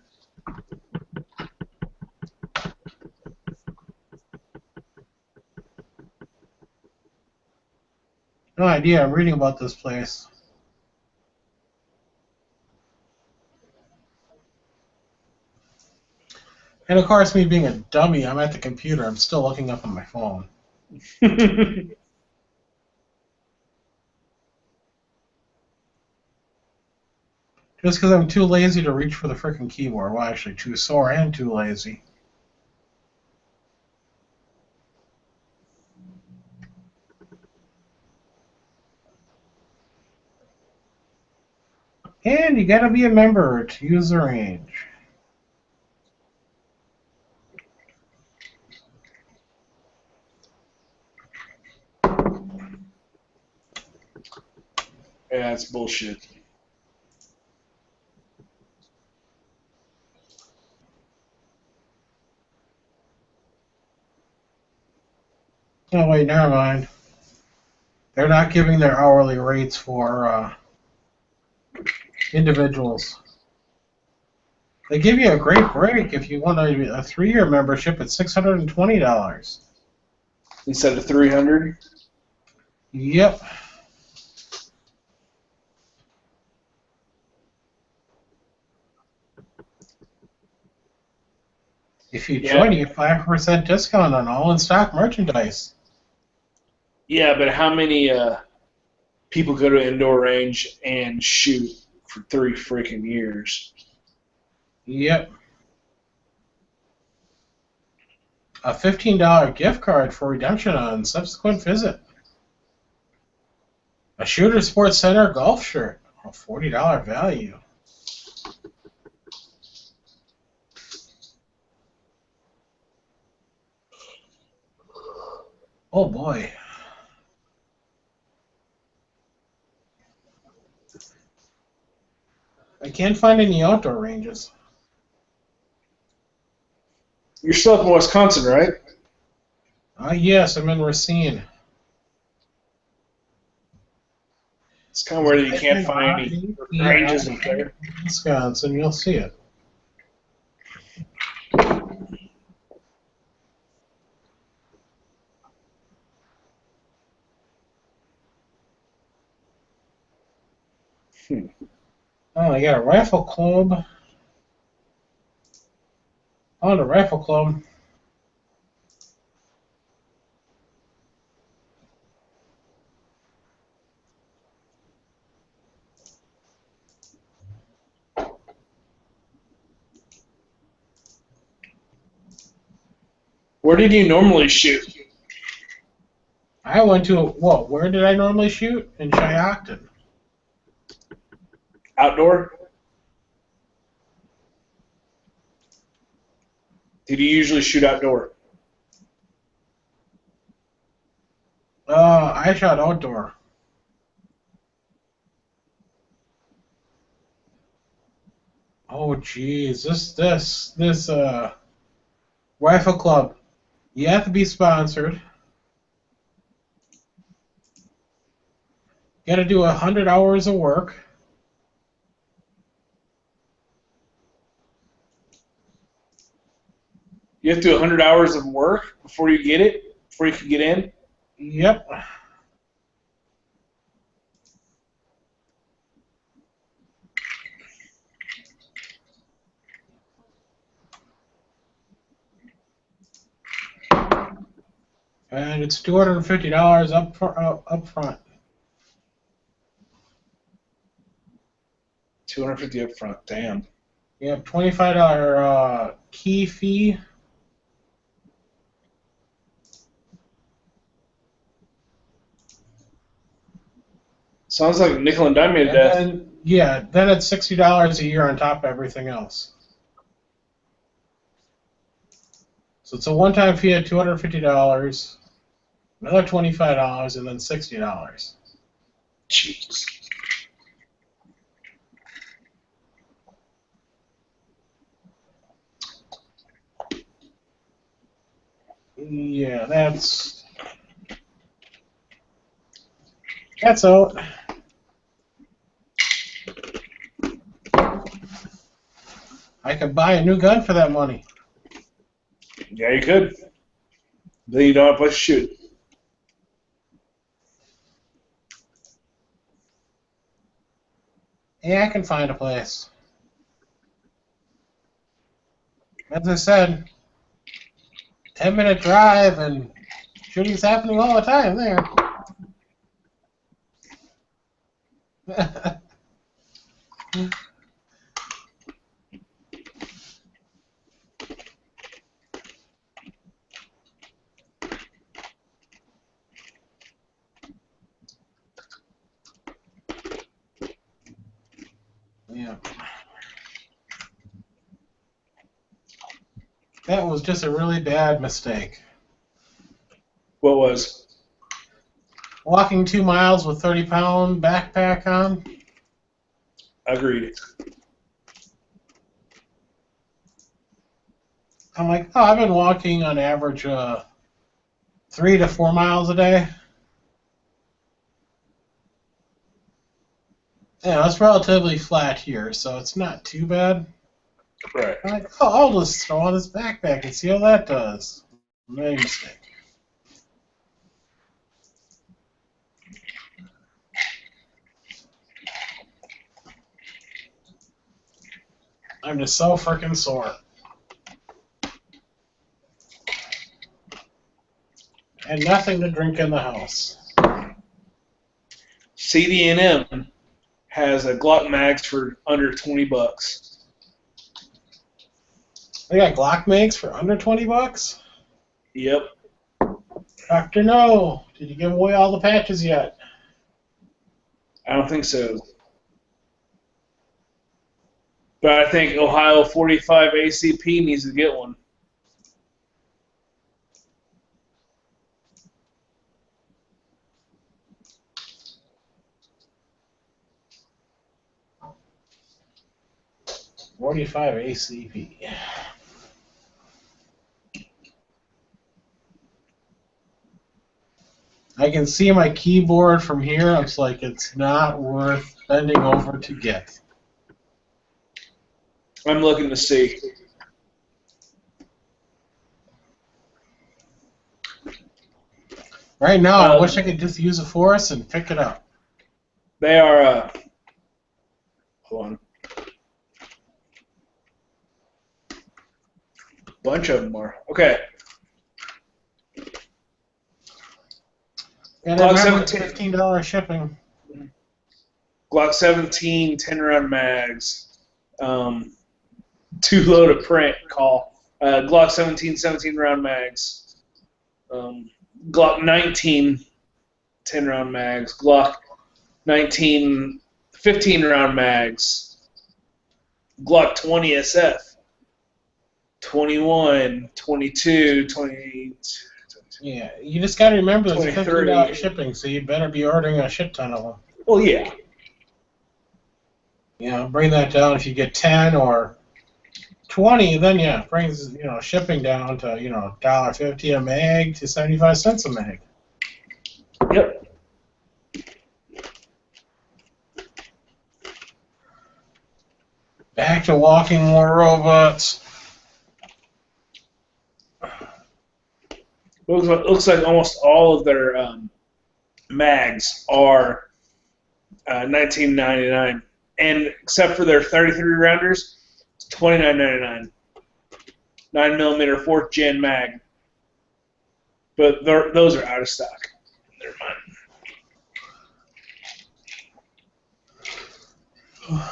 No idea. I'm reading about this place. And of course, me being a dummy, I'm at the computer. I'm still looking up on my phone. Just because I'm too lazy to reach for the frickin' keyboard. Well, actually, too sore and too lazy. And you gotta be a member to use the range. Yeah, that's bullshit. Oh, wait, never mind. They're not giving their hourly rates for individuals. They give you a great break if you want a 3-year membership at $620. Instead of 300? Yep. If you join, you get 5% discount on all in-stock merchandise. Yeah, but how many people go to indoor range and shoot for 3 freaking years? Yep. A $15 gift card for redemption on subsequent visit. A Shooter Sports Center golf shirt. A $40 value. Oh boy. I can't find any outdoor ranges. You're still up in Wisconsin, right? Yes, I'm in Racine. It's kind of where you can't find any ranges up there. Wisconsin, you'll see it. Oh, I got a rifle club. Oh, the rifle club. Where did you normally shoot? I went to where did I normally shoot? In Shiocton. Outdoor? Did you usually shoot outdoor? I shot outdoor. Oh geez, this rifle club. You have to be sponsored. You got to do 100 hours of work. You have to do 100 hours of work before you get it, before you can get in? Yep. And it's $250 up front. 250 up front. Damn. You have $25 key fee. Sounds like nickel and dime me to death. Then it's $60 a year on top of everything else. So it's a one-time fee of $250, another $25, and then $60. Jeez. Yeah, that's out. I could buy a new gun for that money. Yeah, you could. Then you don't have a place to shoot. Yeah, I can find a place. As I said, 10-minute drive and shooting's happening all the time there. Yeah. That was just a really bad mistake. What was? Walking 2 miles with 30-pound backpack on. Agreed. I'm like, oh, I've been walking on average 3 to 4 miles a day. Yeah, it's relatively flat here, so it's not too bad. Right. I'm like, oh, I'll just throw on this backpack and see how that does. Made a mistake. I'm just so freaking sore. And nothing to drink in the house. CDNM has a Glock mags for under $20. They got Glock mags for under $20? Yep. Dr. No, did you give away all the patches yet? I don't think so. But I think Ohio 45 ACP needs to get one. $45 ACP. I can see my keyboard from here. It's like it's not worth bending over to get. I'm looking to see. Right now, I wish I could just use a force and pick it up. They are. Hold on. Bunch of them are. Okay. And Glock remember, 17. $15 shipping. Glock 17, 10-round mags. 2 load of print call. Glock 17, 17-round mags. Glock 19, 10-round mags. Glock 19, 15-round mags. Glock 20 SF. 21, 22, 20. Yeah, you just got to remember it's 23. $15 shipping, so you better be ordering a shit ton of them. Well, yeah. You know, bring that down if you get 10 or 20, then yeah, it brings, you know, shipping down to, you know, $1.50 a mag to 75 cents a mag. Yep. Back to Walking War Robots. Looks like almost all of their mags are $19.99, and except for their 33 rounders, it's $29.99. 9mm 4th gen mag, but those are out of stock. Never mind.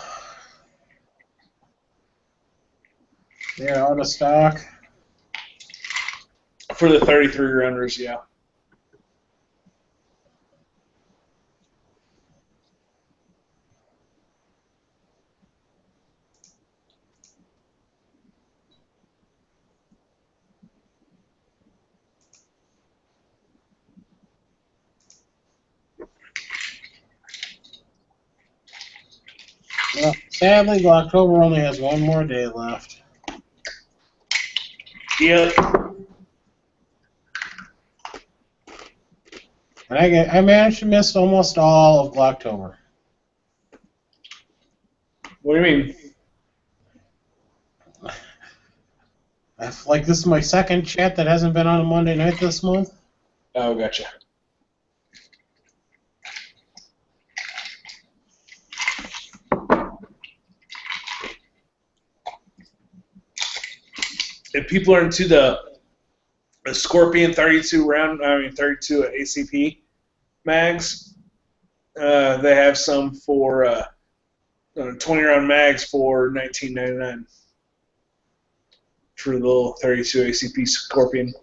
They're out of stock. For the 33 rounders, yeah. Well, sadly, October only has one more day left. Yep. And I managed to miss almost all of Glocktober. What do you mean? Like, this is my second chat that hasn't been on a Monday night this month. Oh, gotcha. If people are into the Scorpion 32 ACP mags, they have some for 20-round mags for $19.99 for the little 32 ACP Scorpion.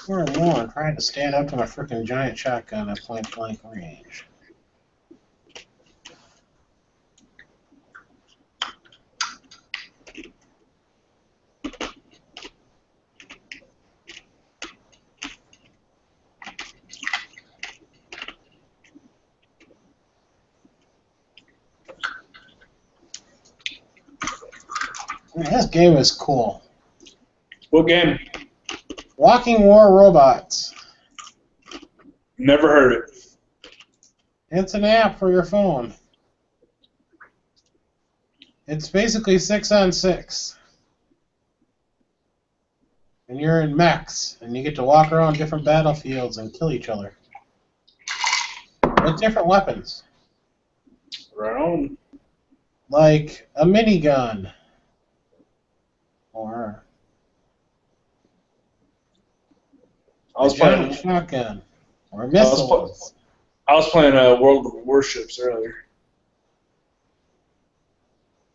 More and more, I'm trying to stand up to my freaking giant shotgun at point blank range. Man, this game is cool. What game? Walking War Robots. Never heard it. It's an app for your phone. It's basically 6-on-6. And you're in mechs, and you get to walk around different battlefields and kill each other. With different weapons. Right on. Like a minigun. Or I was a giant playing. shotgun. Or missiles. I was playing World of Warships earlier.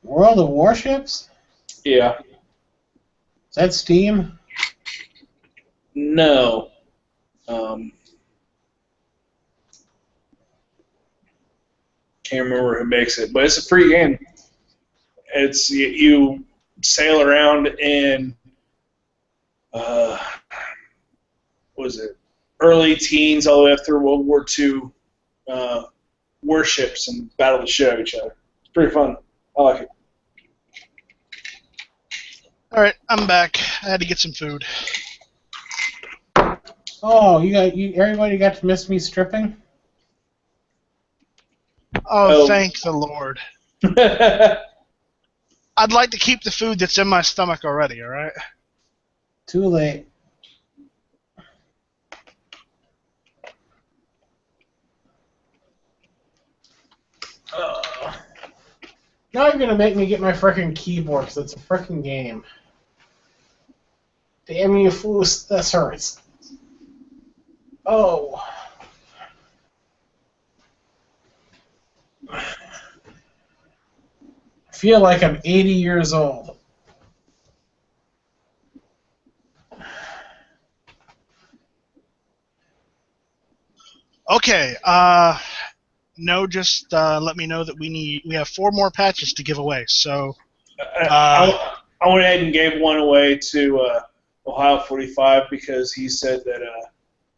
World of Warships? Yeah. Is that Steam? No. Can't remember who makes it, but it's a free game. It's you sail around in what was it, early teens all the way up through World War II warships and battle the shit out of each other. It's pretty fun. I like it. All right, I'm back. I had to get some food. Oh, everybody got to miss me stripping? Oh, Oh. thank the Lord. I'd like to keep the food that's in my stomach already, all right? Too late. Now you're gonna make me get my frickin' keyboard because it's a frickin' game. Damn you, foos. This hurts. Oh. I feel like I'm 80 years old. Okay, no, just let me know that we have 4 more patches to give away, so... I went ahead and gave one away to Ohio 45 because he said that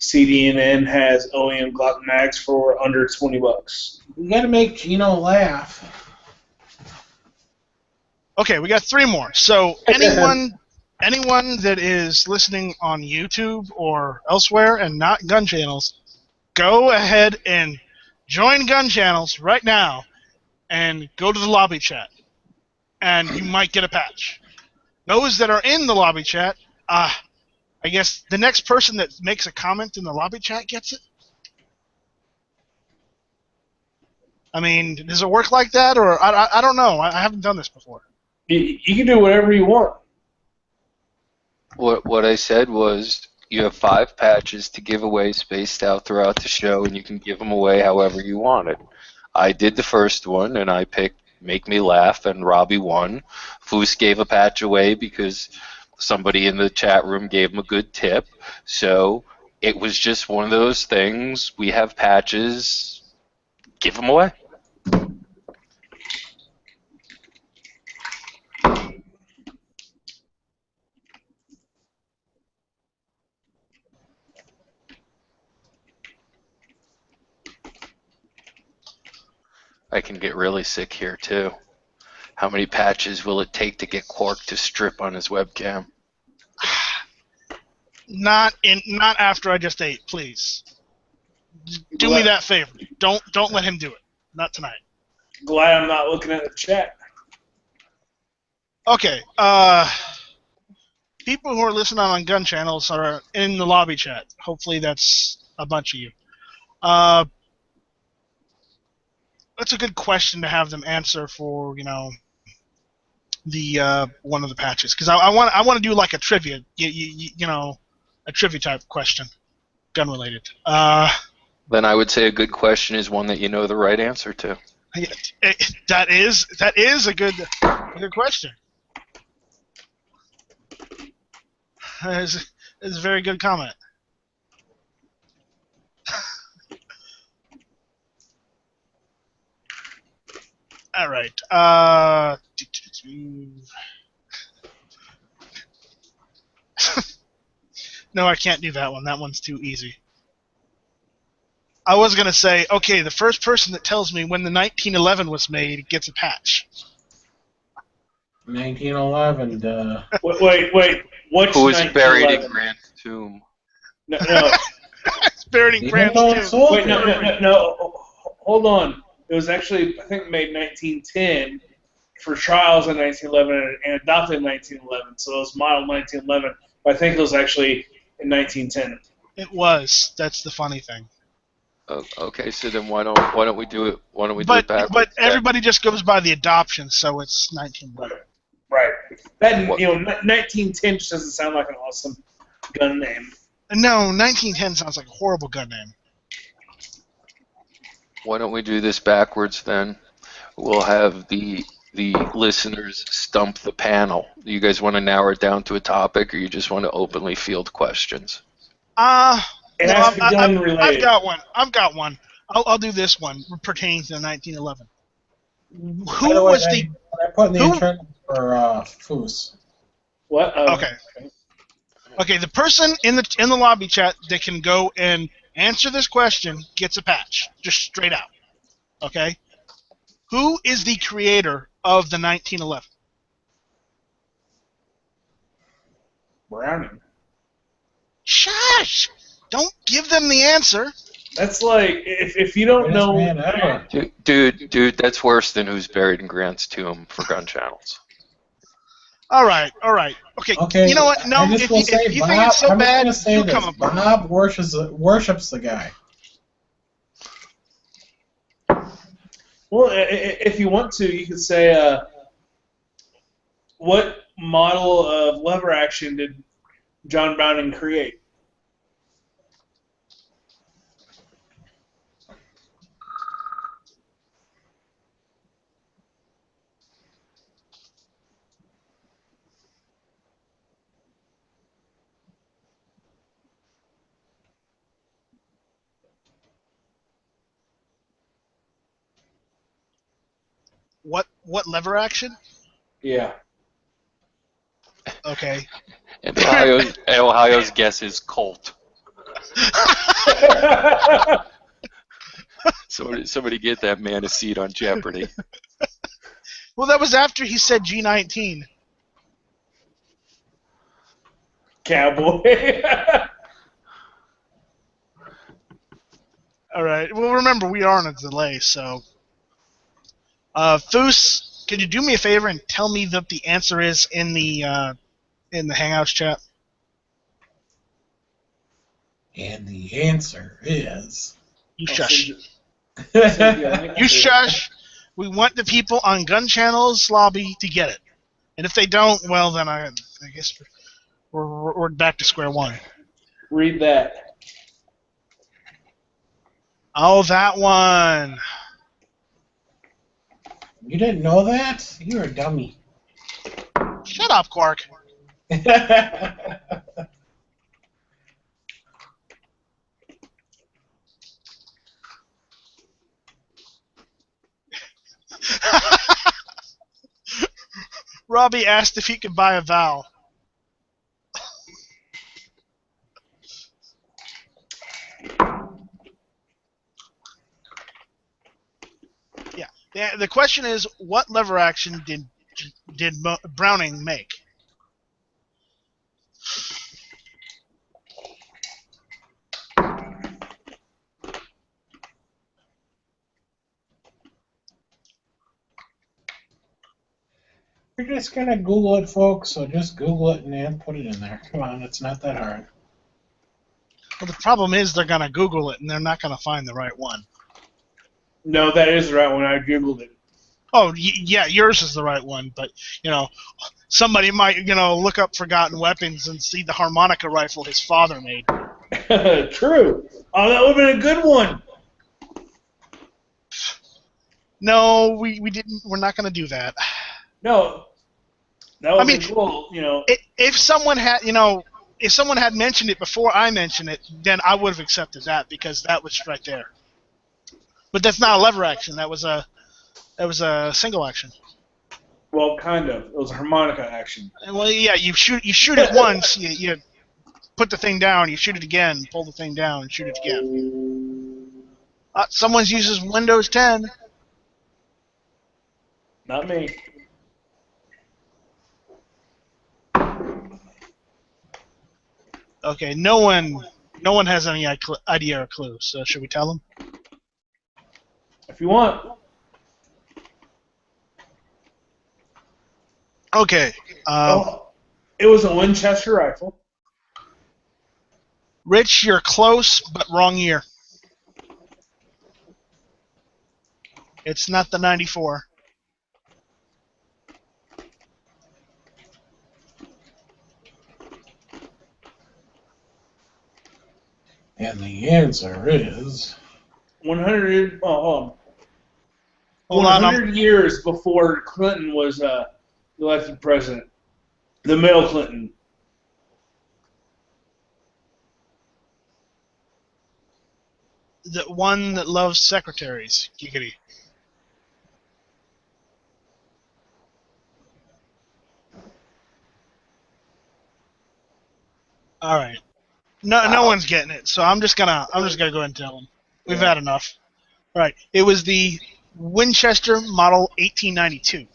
CDNN has OEM Glock mags for under $20. We gotta make Gino laugh. Okay, we got 3 more. So anyone that is listening on YouTube or elsewhere and not Gun Channels, go ahead and join Gun Channels right now and go to the lobby chat, and you might get a patch. Those that are in the lobby chat, I guess the next person that makes a comment in the lobby chat gets it? I mean, does it work like that, or I don't know. I haven't done this before. You can do whatever you want. What I said was you have 5 patches to give away spaced out throughout the show, and you can give them away however you want it. I did the first one, and I picked Make Me Laugh, and Robbie won. Foos gave a patch away because somebody in the chat room gave him a good tip. So it was just one of those things. We have patches. Give them away. I can get really sick here too. How many patches will it take to get Quark to strip on his webcam? Not after I just ate, please. Do me that favor. Don't let him do it. Not tonight. Glad I'm not looking at the chat. Okay. People who are listening on Gun Channels are in the lobby chat. Hopefully that's a bunch of you. That's a good question to have them answer for, the one of the patches, because I want to do like a trivia, a trivia type question, gun related. Then I would say a good question is one that you know the right answer to. That is a good question. It's a very good comment. All right. No, I can't do that one. That one's too easy. I was going to say, okay, the first person that tells me when the 1911 was made gets a patch. 1911. Wait. What's Who is buried 1911? in Grant's tomb? No. It's buried in Grant's tomb. Wait, no. Hold on. It was actually, I think, made in 1910 for trials in 1911 and adopted in 1911. So it was modeled 1911, but I think it was actually in 1910. It was. That's the funny thing. Oh, okay, so then why don't we do it? Why don't we do it backwards? But everybody just goes by the adoption, so it's 1911. Right. That 1910 just doesn't sound like an awesome gun name. No, 1910 sounds like a horrible gun name. Why don't we do this backwards then? We'll have the listeners stump the panel. Do you guys want to narrow it down to a topic, or you just want to openly field questions? It No, has to be gun I've related. got one. I've got one. I'll do this one pertaining to 1911. By Who the way, was the I put in the who? internal for Foos. What? Okay. Okay, the person in the lobby chat that can go and answer this question gets a patch, just straight out. Okay? Who is the creator of the 1911? Browning. Shush! Don't give them the answer. That's like if you don't Greatest know. man ever. Dude, that's worse than who's buried in Grant's tomb for gun channels. All right. Okay. Okay, You know what? No, I just if will you say think Bob. it's so I'm just bad, gonna say you this: come up with it. Bob worships the guy. Well, if you want to, you could say, what model of lever action did John Browning create? What lever action? Yeah. Okay. And Ohio's guess is Colt. Somebody get that man a seat on Jeopardy. Well, that was after he said G19. Cowboy. All right. Well, remember we are on a delay, so. Foos, could you do me a favor and tell me that the answer is in the Hangouts chat? And the answer is. You shush. You You shush. We want the people on Gun Channel's lobby to get it, and if they don't, well, then I guess we're back to square one. Read that. Oh, that one. You didn't know that? You're a dummy. Shut up, Quark. Robbie asked if he could buy a vowel. Yeah. The question is, what lever action did Browning make? You're just gonna Google it, folks, so just Google it and then put it in there. Come on, it's not that hard. Well, the problem is they're gonna Google it and they're not gonna find the right one. No, that is the right one. I googled it. Oh, yeah, yours is the right one, but somebody might look up forgotten weapons and see the harmonica rifle his father made. True. Oh, that would have been a good one. No, we didn't. We're not gonna do that. No. That would I mean, be cool. If someone had mentioned it before I mentioned it, then I would have accepted that because that was right there. But that's not a lever action. That was a single action. Well, kind of. It was a harmonica action. And, well, yeah, you shoot it once, you put the thing down, you shoot it again, pull the thing down, and shoot it again. Someone's uses Windows 10. Not me. Okay, no one has any idea or clue. So should we tell them? If you want. Okay. It was a Winchester rifle. Rich, you're close, but wrong year. It's not the 94. And the answer is 100. Hold on, 100 years before Clinton was elected president. The male Clinton. the one that loves secretaries. Giggity. All right. No Wow. one's getting it, so I'm just gonna go ahead and tell them. We've Yeah. had enough. All right. It was the Winchester Model 1892.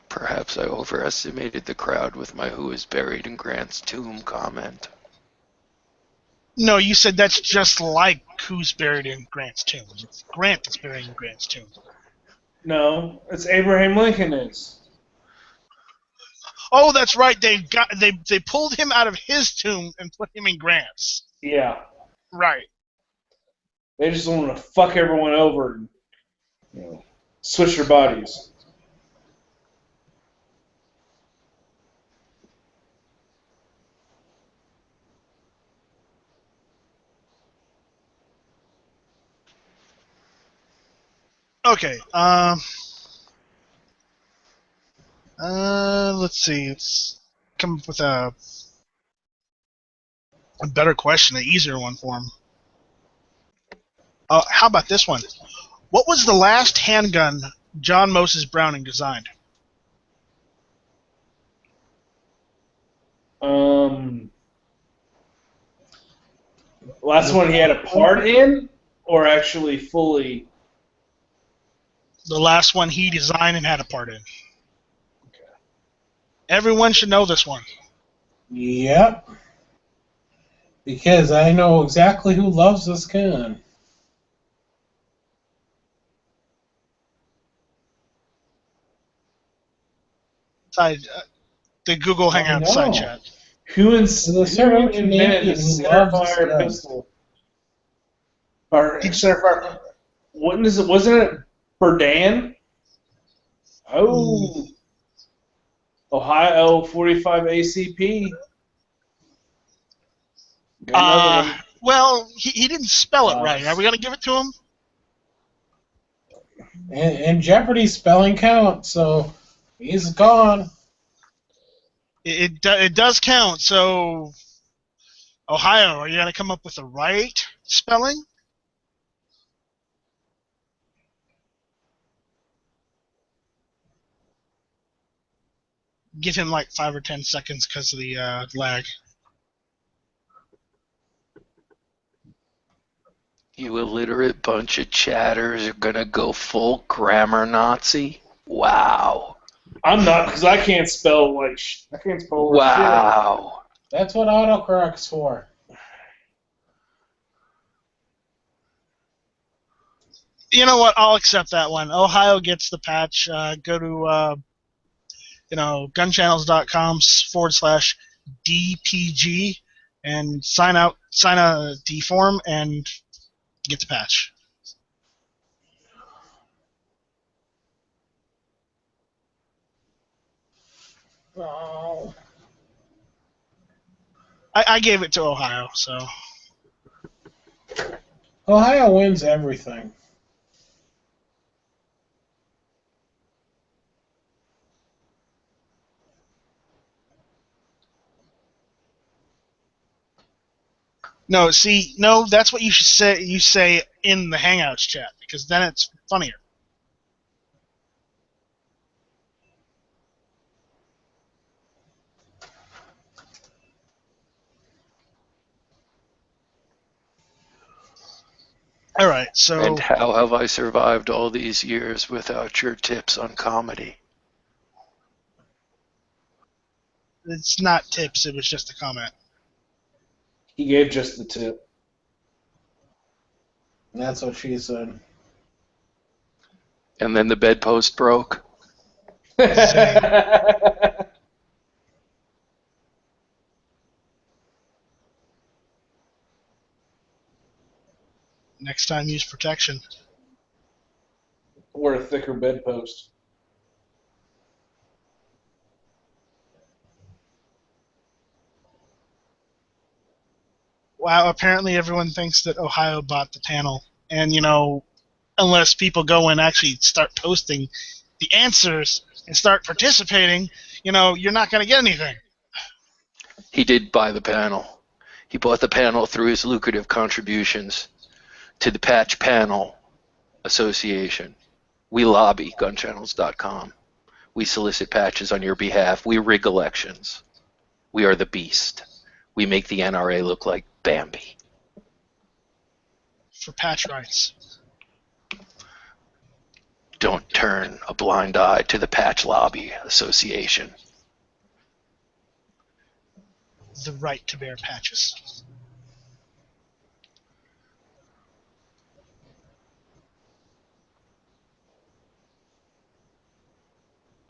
Perhaps I overestimated the crowd with my "Who is buried in Grant's tomb" comment. No, you said that's just like who's buried in Grant's tomb. It's Grant that's buried in Grant's tomb. No, it's Abraham Lincoln is. Oh, that's right. They pulled him out of his tomb and put him in Grant's. Yeah. Right. They just want to fuck everyone over and switch their bodies. Okay. Let's see. Let's come up with a better question, an easier one for him. How about this one? What was the last handgun John Moses Browning designed? Last one he had a part in, or actually fully. The last one he designed and had a part in. Everyone should know this one. Yep. Because I know exactly who loves this gun. The Google Hangout know. side chat. Who There's a certain invented Canadian the who loves this centerfire gun. pistol? Or centerfire? Wasn't it Berdan? Oh, Ohio 45 ACP. Got another one. Well, he didn't spell it right. Are we gonna give it to him? And Jeopardy spelling count, so he's gone. It does count. So, Ohio, are you gonna come up with the right spelling? Give him like 5 or 10 seconds because of the lag. You illiterate bunch of chatters are gonna go full grammar Nazi? Wow. I'm not, because I can't spell I can't spell shit. Wow. That's what autocorrect's for. You know what? I'll accept that one. Ohio gets the patch. Go to gunchannels.com/DPG and sign a D form and get the patch. Oh. I gave it to Ohio, so. Ohio wins everything. No, that's what you should say. You say in the Hangouts chat because then it's funnier. All right, so. And how have I survived all these years without your tips on comedy? It's not tips. It was just a comment. He gave just the tip. That's what she said. And then the bedpost broke. Next time, use protection. Or a thicker bedpost. Wow, apparently everyone thinks that Ohio bought the panel. And, unless people go and actually start posting the answers and start participating, you're not going to get anything. He did buy the panel. He bought the panel through his lucrative contributions to the Patch Panel Association. We lobby gunchannels.com. We solicit patches on your behalf. We rig elections. We are the beast. We make the NRA look like Bambi. For patch rights. Don't turn a blind eye to the Patch Lobby Association. The right to bear patches.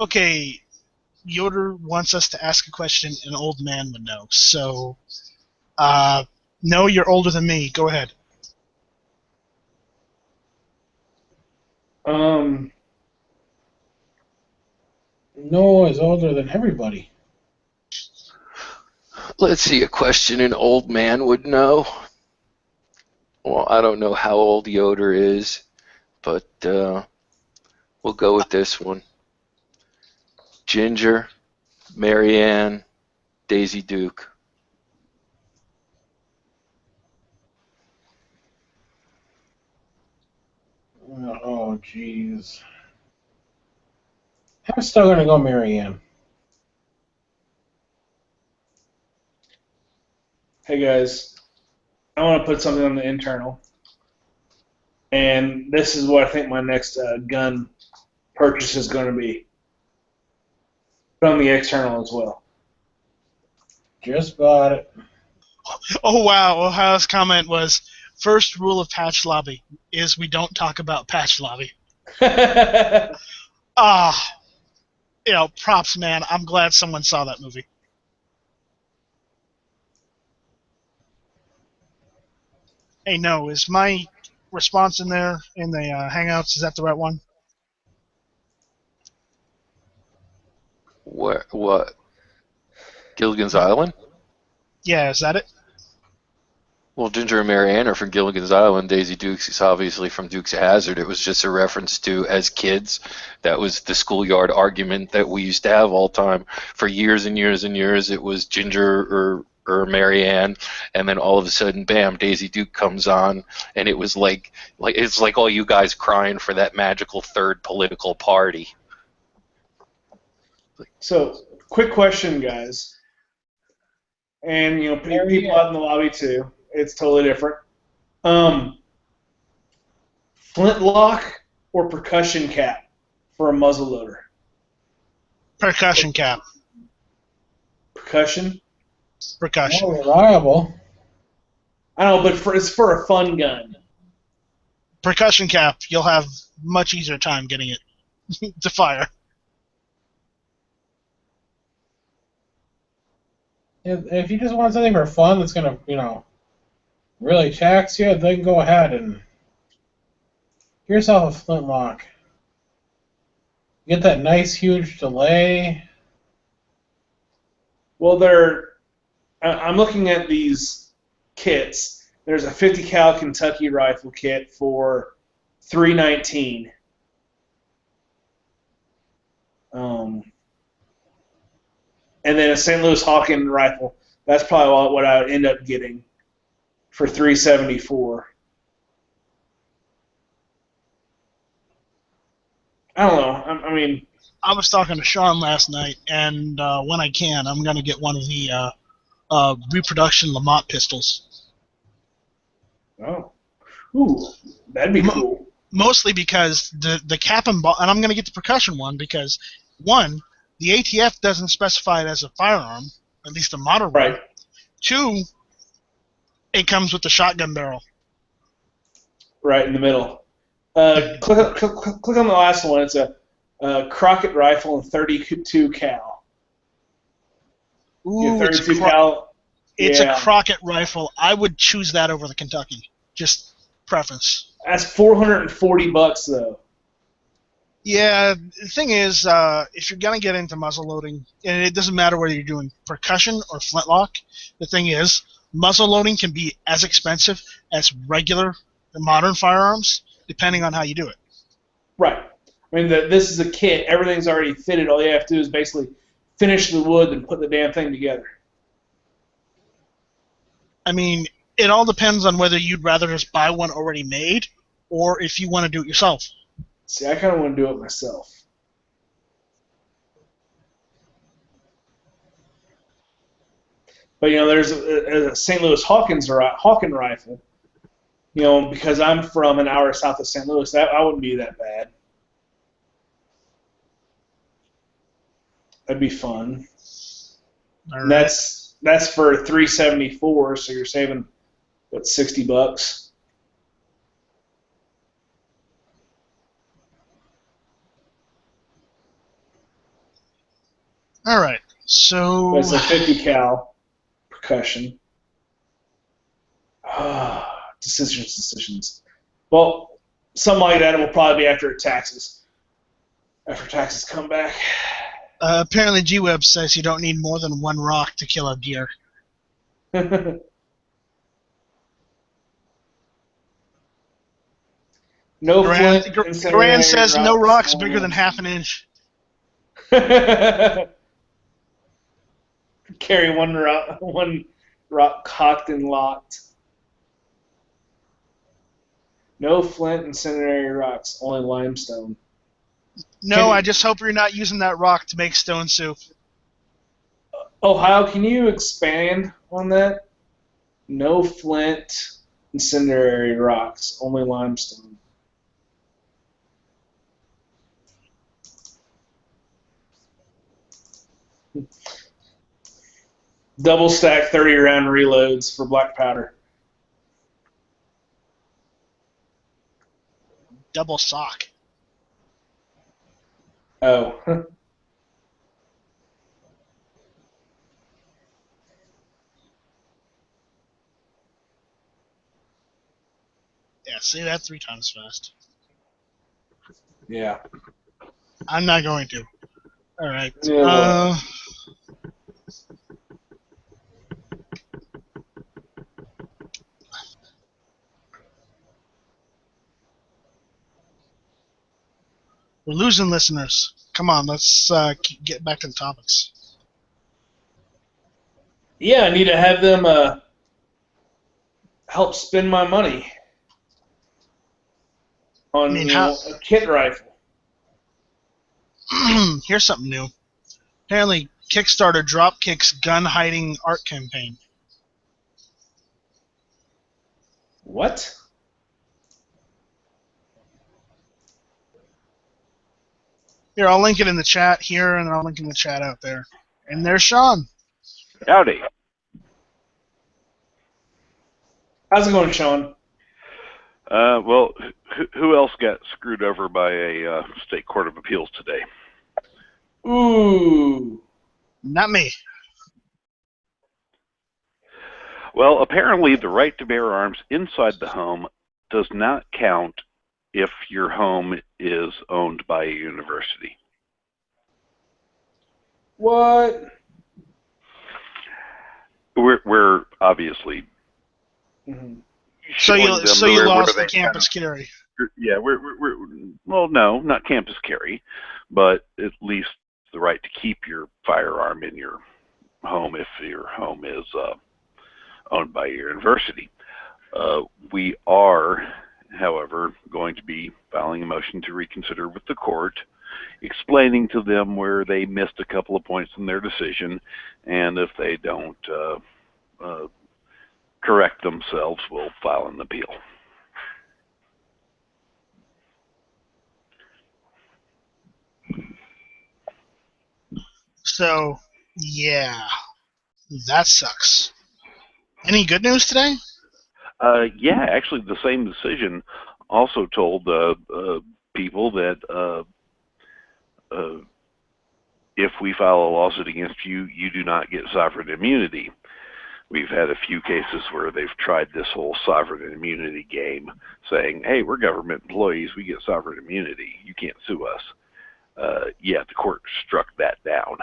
Okay, Yoder wants us to ask a question an old man would know. So, no, you're older than me. Go ahead. Noah is older than everybody. Let's see a question an old man would know. Well, I don't know how old Yoder is, but we'll go with this one. Ginger, Marianne, Daisy Duke. Oh, jeez. I'm still going to go Marianne. Hey guys, I want to put something on the internal, and this is what I think my next gun purchase is going to be. Put on the external as well. Just bought it. Oh, wow. Ohio's comment was, first rule of Patch Lobby is we don't talk about Patch Lobby. Props, man. I'm glad someone saw that movie. Hey, no, is my response in there in the Hangouts, is that the right one? What? Gilligan's Island? Yeah, is that it? Well, Ginger and Marianne are from Gilligan's Island. Daisy Dukes is obviously from Dukes of Hazzard. It was just a reference to, as kids, that was the schoolyard argument that we used to have all the time. For years and years and years, it was Ginger or Marianne, and then all of a sudden, bam, Daisy Duke comes on, and it was like it's like all you guys crying for that magical third political party. So, quick question, guys, and people out in the lobby too. It's totally different. Flintlock or percussion cap for a muzzleloader? Percussion cap. Percussion? Percussion. More reliable. I know, but it's for a fun gun. Percussion cap, you'll have much easier time getting it to fire. If you just want something for fun that's going to, really tax you, then go ahead and get yourself a flintlock. Get that nice, huge delay. Well, I'm looking at these kits. There's a 50 cal Kentucky rifle kit for $319. And then a St. Louis Hawken rifle. That's probably what I would end up getting for $374. I don't know. I was talking to Sean last night, and when I can, I'm going to get one of the reproduction Lamont pistols. Oh. Ooh, that'd be cool. Mostly because the cap and ball, and I'm going to get the percussion one because, one, the ATF doesn't specify it as a firearm, at least a modern one. Right. Two, it comes with the shotgun barrel. Right in the middle. Click on the last one. It's a Crockett rifle and 32 cal. Ooh, 32 cal. It's a Crockett rifle. I would choose that over the Kentucky. Just preference. That's $440 though. Yeah, the thing is, if you're gonna get into muzzle loading, and it doesn't matter whether you're doing percussion or flintlock, the thing is, muzzle loading can be as expensive as regular modern firearms, depending on how you do it. Right. I mean, this is a kit. Everything's already fitted. All you have to do is basically finish the wood and put the damn thing together. I mean, it all depends on whether you'd rather just buy one already made or if you want to do it yourself. See, I kind of want to do it myself. But, there's a St. Louis Hawken rifle. Because I'm from an hour south of St. Louis, that wouldn't be that bad. That'd be fun. And that's for $374, so you're saving what, $60? All right, so That's a 50 cal percussion. Decisions. Well, something like that will probably be after taxes. After taxes come back. Apparently G-Web says you don't need more than one rock to kill a deer. No Grand says rocks. no rocks bigger than half an inch. Carry one rock cocked and locked. No flint incendiary rocks, only limestone. No, I just hope you're not using that rock to make stone soup. Ohio, can you expand on that? No flint incendiary rocks, only limestone. Double stack 30-round reloads for black powder. Double sock. Oh. Yeah, say that 3 times fast. Yeah. I'm not going to. All right. Yeah, we're losing listeners. Come on, let's get back to the topics. Yeah, I need to have them help spend my money on a kit rifle. Here's something new. Apparently, Kickstarter dropkicks gun hiding art campaign. What? Here, I'll link it in the chat here, and I'll link in the chat out there. And there's Sean. Howdy. How's it going, Sean? Well, who else got screwed over by a state court of appeals today? Ooh. Not me. Well, apparently the right to bear arms inside the home does not count if your home is owned by a university. What? We're obviously. Mm-hmm. So you lost the campus carry. Yeah, well, no, not campus carry, but at least the right to keep your firearm in your home if your home is owned by your university. We are, however, going to be filing a motion to reconsider with the court, explaining to them where they missed a couple of points in their decision, and if they don't correct themselves, we'll file an appeal. So, yeah, that sucks. Any good news today? Yeah, actually, the same decision also told people that if we file a lawsuit against you, you do not get sovereign immunity. We've had a few cases where they've tried this whole sovereign immunity game, saying, hey, we're government employees, we get sovereign immunity, you can't sue us. Yeah, the court struck that down.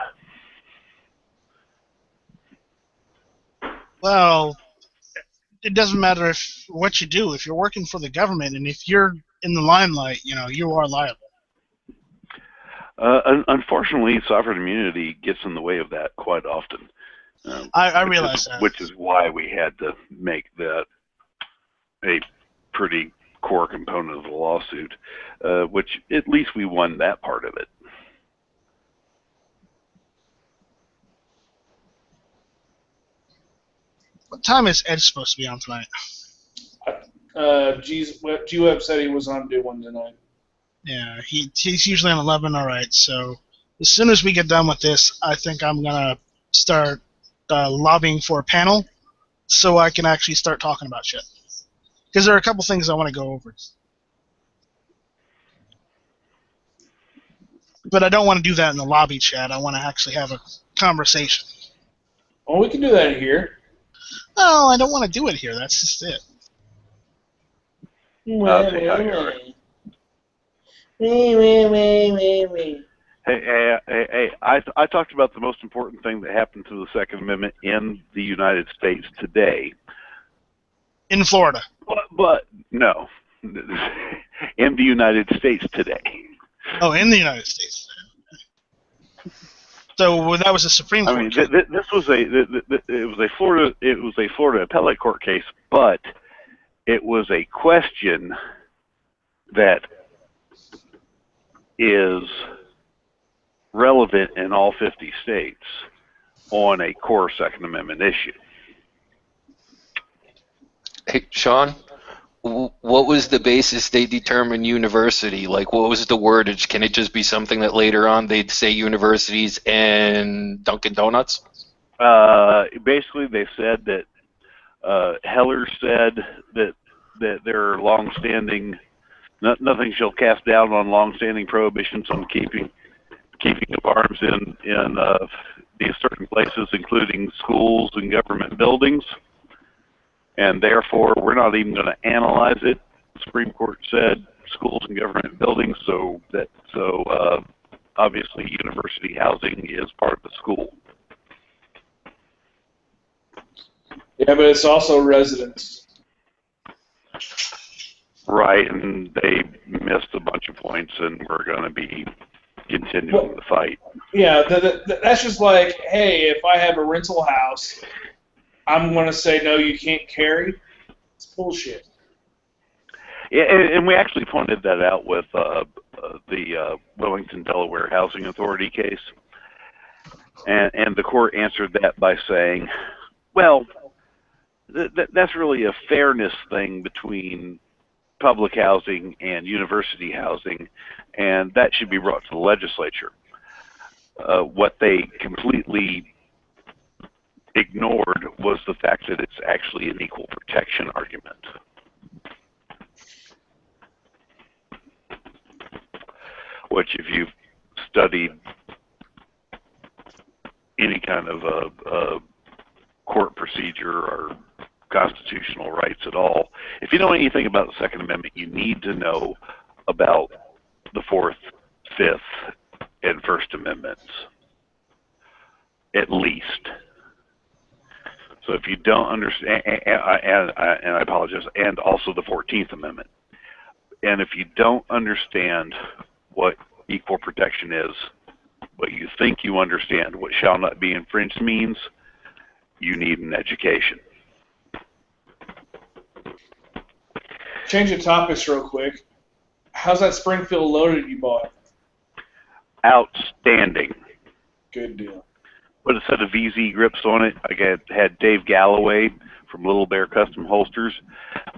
Well, it doesn't matter if what you do. If you're working for the government and if you're in the limelight, you are liable. Unfortunately, sovereign immunity gets in the way of that quite often. I realize that. Which is why we had to make that a pretty core component of the lawsuit, which at least we won that part of it. What time is Ed supposed to be on tonight? G-Web said he was on do one tonight. Yeah, he's usually on 11. All right, so as soon as we get done with this, I think I'm gonna start lobbying for a panel so I can actually start talking about shit. Because there are a couple things I want to go over. But I don't want to do that in the lobby chat. I want to actually have a conversation. Well, we can do that here. No, I don't want to do it here. That's just it. I'll tell you how you are. Hey, I talked about the most important thing that happened to the Second Amendment in the United States today. In Florida. But no, in the United States today. Oh, in the United States. So that was a Supreme Court. I mean, this was a Florida appellate court case, but it was a question that is relevant in all 50 states on a core Second Amendment issue. Hey, Sean, what was the basis they determined university? Like, what was the wordage? Can it just be something that later on they'd say universities and Dunkin' Donuts? Basically, they said that Heller said that there are long-standing, nothing shall cast doubt on long-standing prohibitions on keeping of arms in these certain places, including schools and government buildings. And therefore, we're not even going to analyze it. The Supreme Court said schools and government buildings, so obviously university housing is part of the school. Yeah, but it's also residents. Right, and they missed a bunch of points, and we're going to be continuing the fight. Yeah, that's just like, hey, if I have a rental house, I'm going to say, no, you can't carry. It's bullshit. Yeah, and we actually pointed that out with the Wilmington, Delaware Housing Authority case. And the court answered that by saying, well, that's really a fairness thing between public housing and university housing, and that should be brought to the legislature. What they completely ignored was the fact that it's actually an equal protection argument. Which, if you've studied any kind of court procedure or constitutional rights at all, if you know anything about the Second Amendment, you need to know about the Fourth, Fifth, and First Amendments, at least. So if you don't understand, and I apologize, and also the 14th Amendment, and if you don't understand what equal protection is, but you think you understand what shall not be infringed means, you need an education. Change the topics real quick. How's that Springfield loaded you bought? Outstanding. Good deal. Put a set of VZ grips on it. I had Dave Galloway from Little Bear Custom Holsters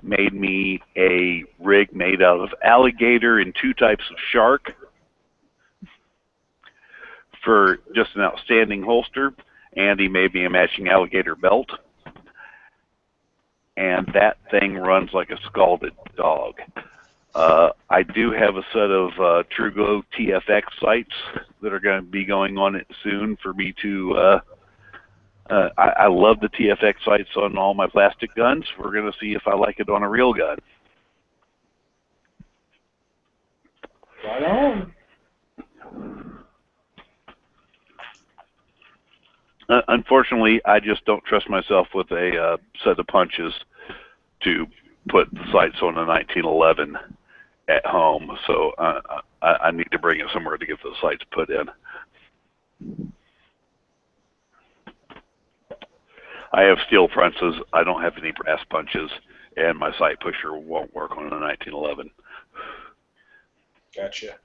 made me a rig made out of alligator and two types of shark for just an outstanding holster, and he made me a matching alligator belt. And that thing runs like a scalded dog. I do have a set of TrueGlow TFX sights that are going to be going on it soon for me to. I love the TFX sights on all my plastic guns. We're going to see if I like it on a real gun. Right on. Unfortunately, I just don't trust myself with a set of punches to put the sights on a 1911 at home, so I need to bring it somewhere to get the sights put in. I have steel fronces. I don't have any brass punches, and my sight pusher won't work on a 1911. Gotcha.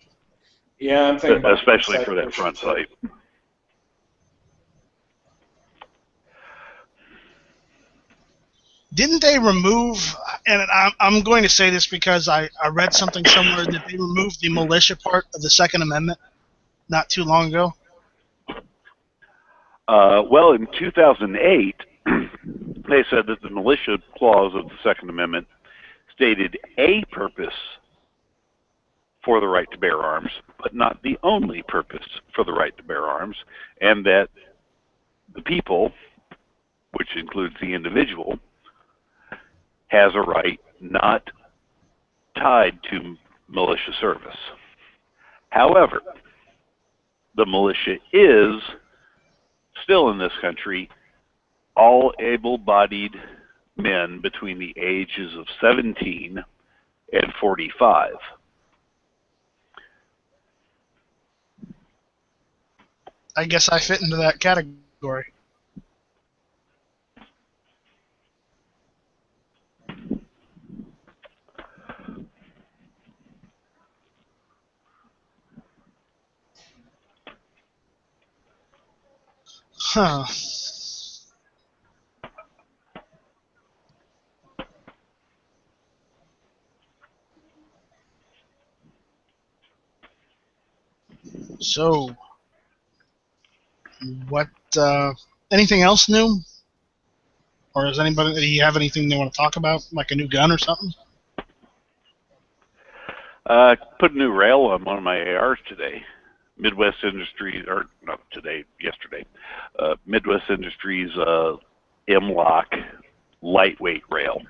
Yeah, I'm thinking about especially for that front sight. Didn't they remove, and I'm going to say this because I read something somewhere, that they removed the militia part of the Second Amendment not too long ago? Well, in 2008, they said that the militia clause of the Second Amendment stated a purpose for the right to bear arms, but not the only purpose for the right to bear arms, and that the people, which includes the individual, has a right not tied to militia service. However, the militia is still in this country all able-bodied men between the ages of 17 and 45. I guess I fit into that category. Huh. So, what, anything else new? Or does anybody, do you have anything they want to talk about, like a new gun or something? Put a new rail on one of my ARs today. Midwest Industries, or not today, yesterday. Midwest Industries M-Lock lightweight rail.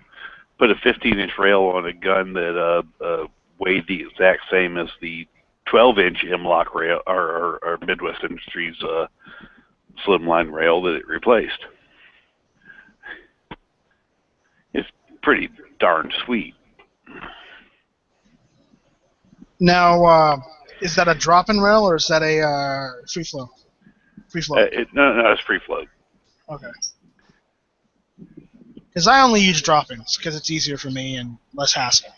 Put a 15-inch rail on a gun that weighed the exact same as the 12-inch M-Lock rail, or Midwest Industries slimline rail that it replaced. It's pretty darn sweet. Now, is that a drop-in rail or is that a free flow? Free flow. No, it's free float. Okay. Because I only use drop-ins because it's easier for me and less hassle.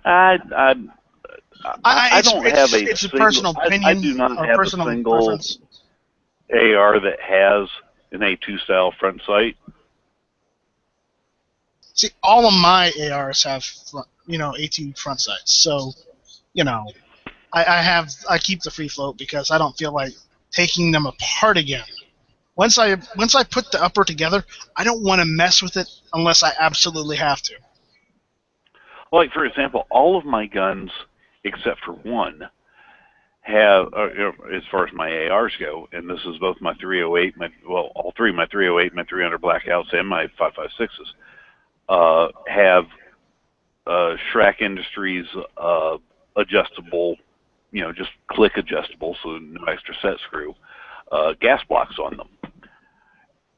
I don't have a it's a personal opinion. I do not have a single preference. AR that has an A2 style front sight. See, all of my ARs have, A2 front sights. So, I keep the free float because I don't feel like taking them apart again. Once I put the upper together, I don't want to mess with it unless I absolutely have to. Like, for example, all of my guns, except for one, have, as far as my ARs go, and this is both my 308, all three, my 308, my 300 Blackouts, and my 5.56s, have Schrack Industries adjustable, just click adjustable, so no extra set screw, gas blocks on them,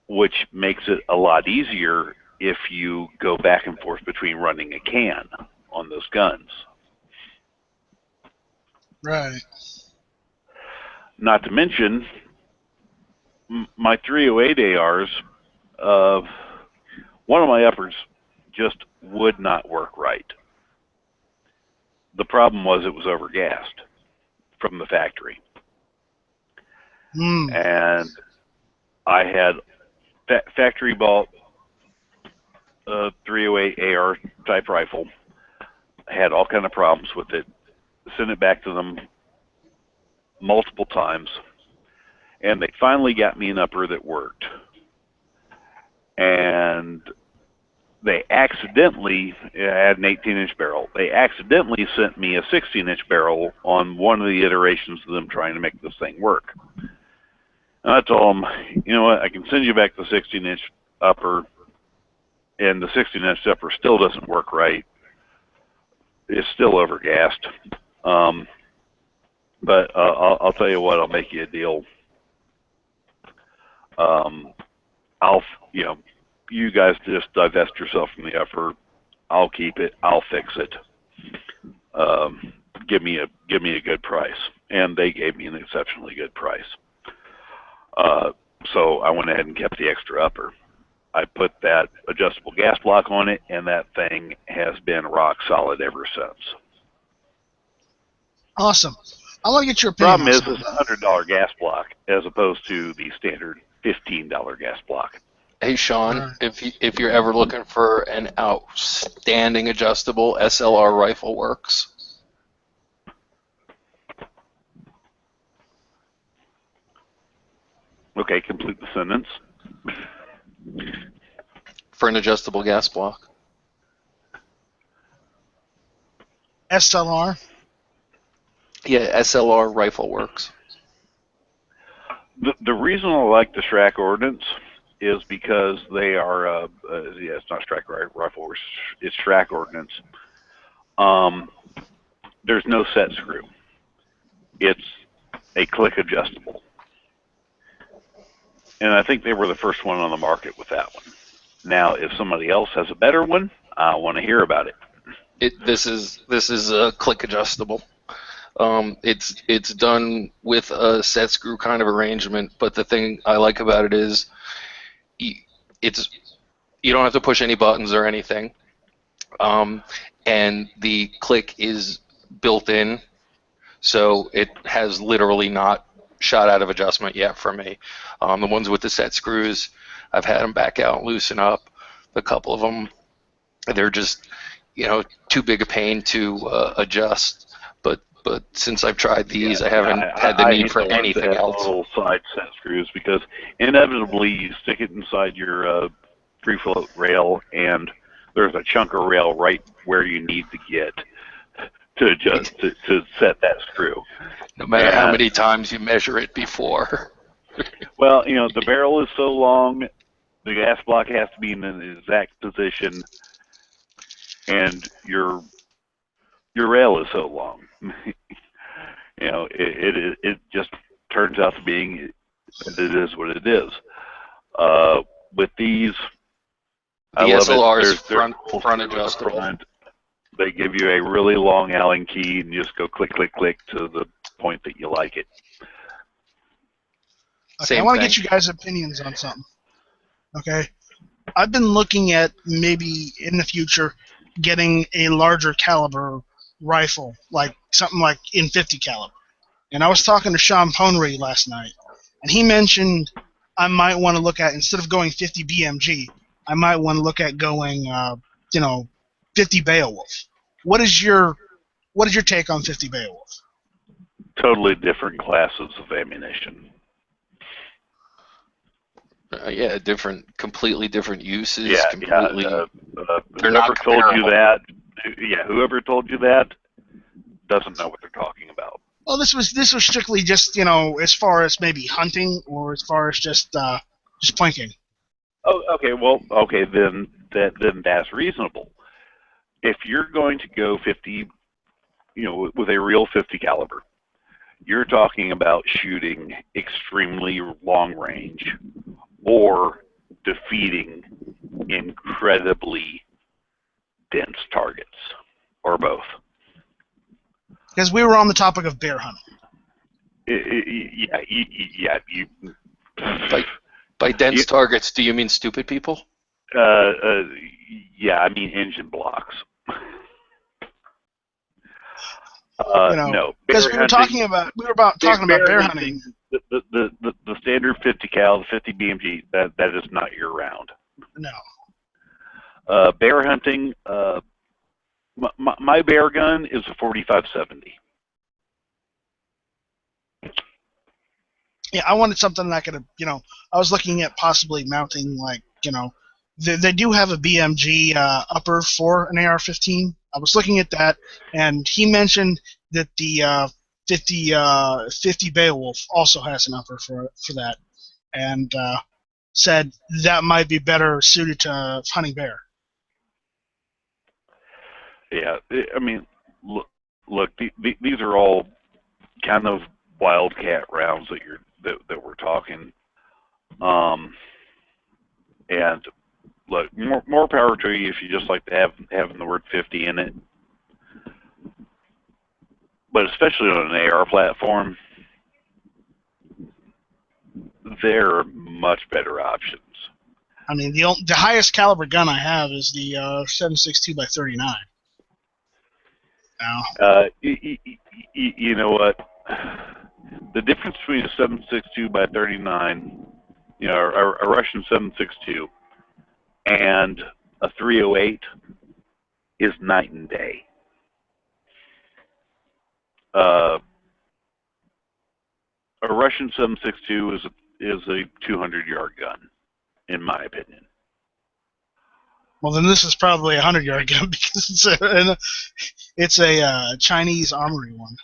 which makes it a lot easier if you go back and forth between running a can on those guns. Right. Not to mention, my 308 ARs, one of my uppers just would not work right. The problem was it was overgassed from the factory. And I had factory bought 308 AR type rifle. I had all kind of problems with it. Sent it back to them multiple times, and they finally got me an upper that worked. And they accidentally, I had an 18-inch barrel. They accidentally sent me a 16-inch barrel on one of the iterations of them trying to make this thing work. And I told them, you know what, I can send you back the 16-inch upper, and the 16-inch upper still doesn't work right. It's still overgassed. But I'll tell you what, I'll make you a deal. you guys just divest yourself from the upper. I'll keep it. I'll fix it. Give me a good price, and they gave me an exceptionally good price. So I went ahead and kept the extra upper. I put that adjustable gas block on it, and that thing has been rock solid ever since. Awesome. I want to get your opinion. Problem is, on it's a $100 gas block as opposed to the standard $15 gas block. Hey Sean, Right. if you're ever looking for an outstanding adjustable, SLR Rifle works. Okay, complete the sentence. For an adjustable gas block. SLR. Yeah, SLR Rifle works. The reason I like the Strack Ordnance is because they are, it's not Strack Rifle, it's Strack Ordnance. There's no set screw. It's a click adjustable. And I think they were the first one on the market with that one. Now, if somebody else has a better one, I want to hear about it. This is a click adjustable. It's done with a set screw kind of arrangement, but the thing I like about it is you don't have to push any buttons or anything, and the click is built in, so it has literally not shot out of adjustment yet for me. The ones with the set screws, I've had them back out and loosen up. A couple of them, they're just too big a pain to adjust. But since I've tried these, I haven't had the need for anything else. Little side set screws, because inevitably you stick it inside your free float rail, and there's a chunk of rail right where you need to get to adjust to set that screw. No matter how many times you measure it before. Well, the barrel is so long, the gas block has to be in an exact position, and your rail is so long. It just turns out to being it is what it is. With these, the SLR is front adjustable. Front. They give you a really long Allen key, and you just go click, click, click to the point that you like it. Okay, I want to get you guys' opinions on something. Okay, I've been looking at maybe in the future getting a larger caliber rifle, like something like in 50 caliber. And I was talking to Sean Ponry last night, and he mentioned I might want to look at, instead of going 50 BMG, I might want to look at going 50 Beowulf. What is your take on 50 Beowulf? Totally different classes of ammunition. Yeah, completely different uses. Yeah, whoever told you that, whoever told you that doesn't know what they're talking about. Well, this was strictly just as far as maybe hunting, or as far as just plinking. Oh, okay. Well, okay, then that's reasonable. If you're going to go 50, with a real 50 caliber, you're talking about shooting extremely long range or defeating incredibly dense targets, or both. Because we were on the topic of bear hunting. By dense targets, do you mean stupid people? Yeah, I mean engine blocks. No, because we were talking about bear hunting. The standard 50 cal, the 50 BMG, that is not year round. No. Bear hunting. My bear gun is a 45-70. Yeah, I wanted something that could, I was looking at possibly mounting, they do have a BMG upper for an AR-15. I was looking at that, and he mentioned that the 50 Beowulf also has an upper for that, and said that might be better suited to hunting bear. Yeah, I mean, look, these are all kind of wildcat rounds that we're talking, and look, more power to you if you just like to have having the word 50 in it. But especially on an AR platform, there are much better options. I mean, the highest caliber gun I have is the 7.62 by 39. Now, You know what? The difference between a 7.62 by 39, you know, a Russian 7.62, and a 308 is night and day. A Russian 7.62 is a 200-yard gun, in my opinion. well, then this is probably a 100-yard gun because it's a Chinese armory one.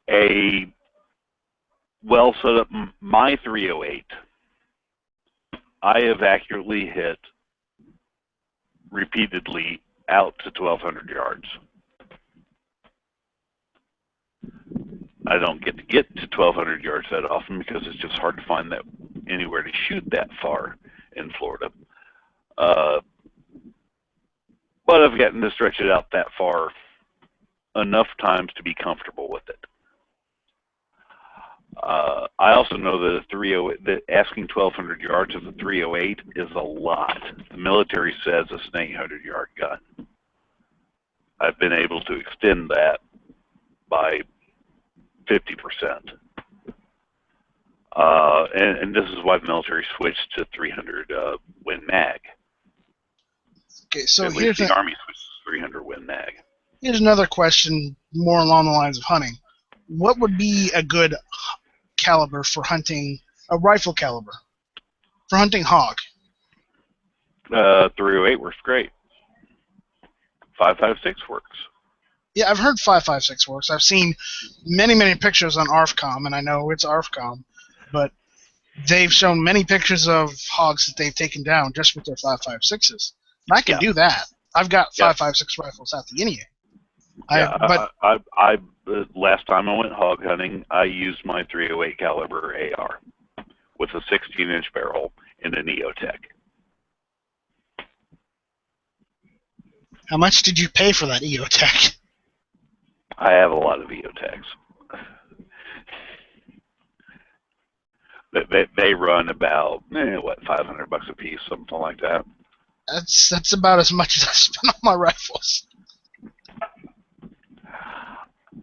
A well set up, my 308, I have accurately hit repeatedly out to 1,200 yards. I don't get to 1,200 yards that often because it's just hard to find that anywhere to shoot that far in Florida. But I've gotten to stretch it out that far enough times to be comfortable with it. I also know that a 308, that asking 1,200 yards of the 308 is a lot. The military says it's an 800-yard gun. I've been able to extend that by 50%. And this is why the military switched to 300 Win Mag. Okay, so At least the Army switched to 300 Win Mag. Here's another question, more along the lines of hunting. What would be a good caliber for hunting, a rifle caliber, for hunting hog? 308 works great. 5.56 works. Yeah, I've heard 5.56 works. I've seen many pictures on ARFCOM, and I know it's ARFCOM, but they've shown many pictures of hogs that they've taken down just with their 5.56s. And I can do that. I've got 5.56 rifles at the Indian. Last time I went hog hunting, I used my 308 caliber AR with a 16-inch barrel and an EOTech. How much did you pay for that EOTech? I have a lot of EOTechs. They run about $500 a piece, something like that. That's about as much as I spent on my rifles.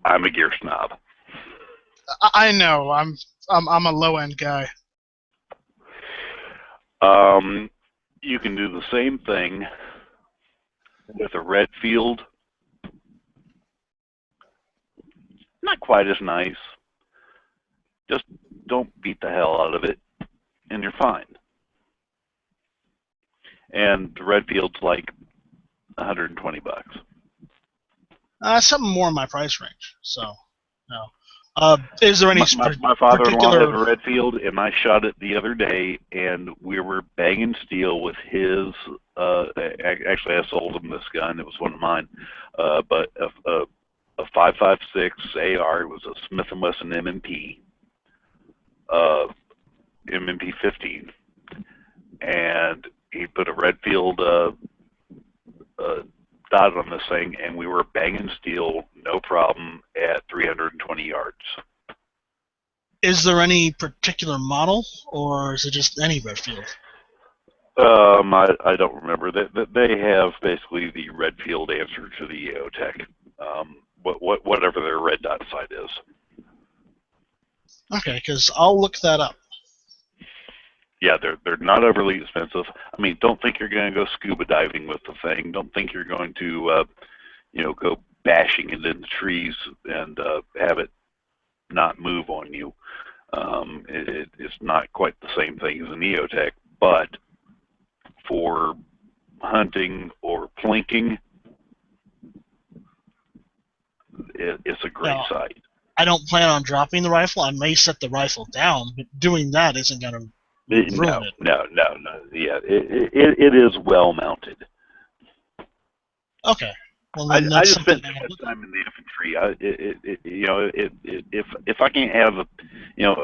I'm a gear snob. I know. I'm a low end guy. You can do the same thing with a Redfield. Not quite as nice. Just don't beat the hell out of it, and you're fine. And the Redfield's like $120. Something more in my price range. So, no. Is there any my father-in-law particular... has a Redfield, and I shot it the other day, and we were banging steel with his. Actually, I sold him this gun. It was one of mine, but a 5.56 AR. It was a Smith & Wesson M&P, M&P 15, and he put a Redfield dot on this thing, and we were banging steel, no problem, at 320 yards. Is there any particular model, or is it just any Redfield? I don't remember. They have basically the Redfield answer to the EOTech, whatever their red dot sight is. Okay, because I'll look that up. Yeah, they're not overly expensive. I mean, don't think you're going to go scuba diving with the thing. Don't think you're going to, go bashing it in the trees and have it not move on you. It's not quite the same thing as an EOTech, but for hunting or plinking, it's a great sight. I don't plan on dropping the rifle. I may set the rifle down, but doing that isn't going to ruin it. No. Yeah, it is well mounted. Okay. Well, I just spent too much time in the infantry. If I can't have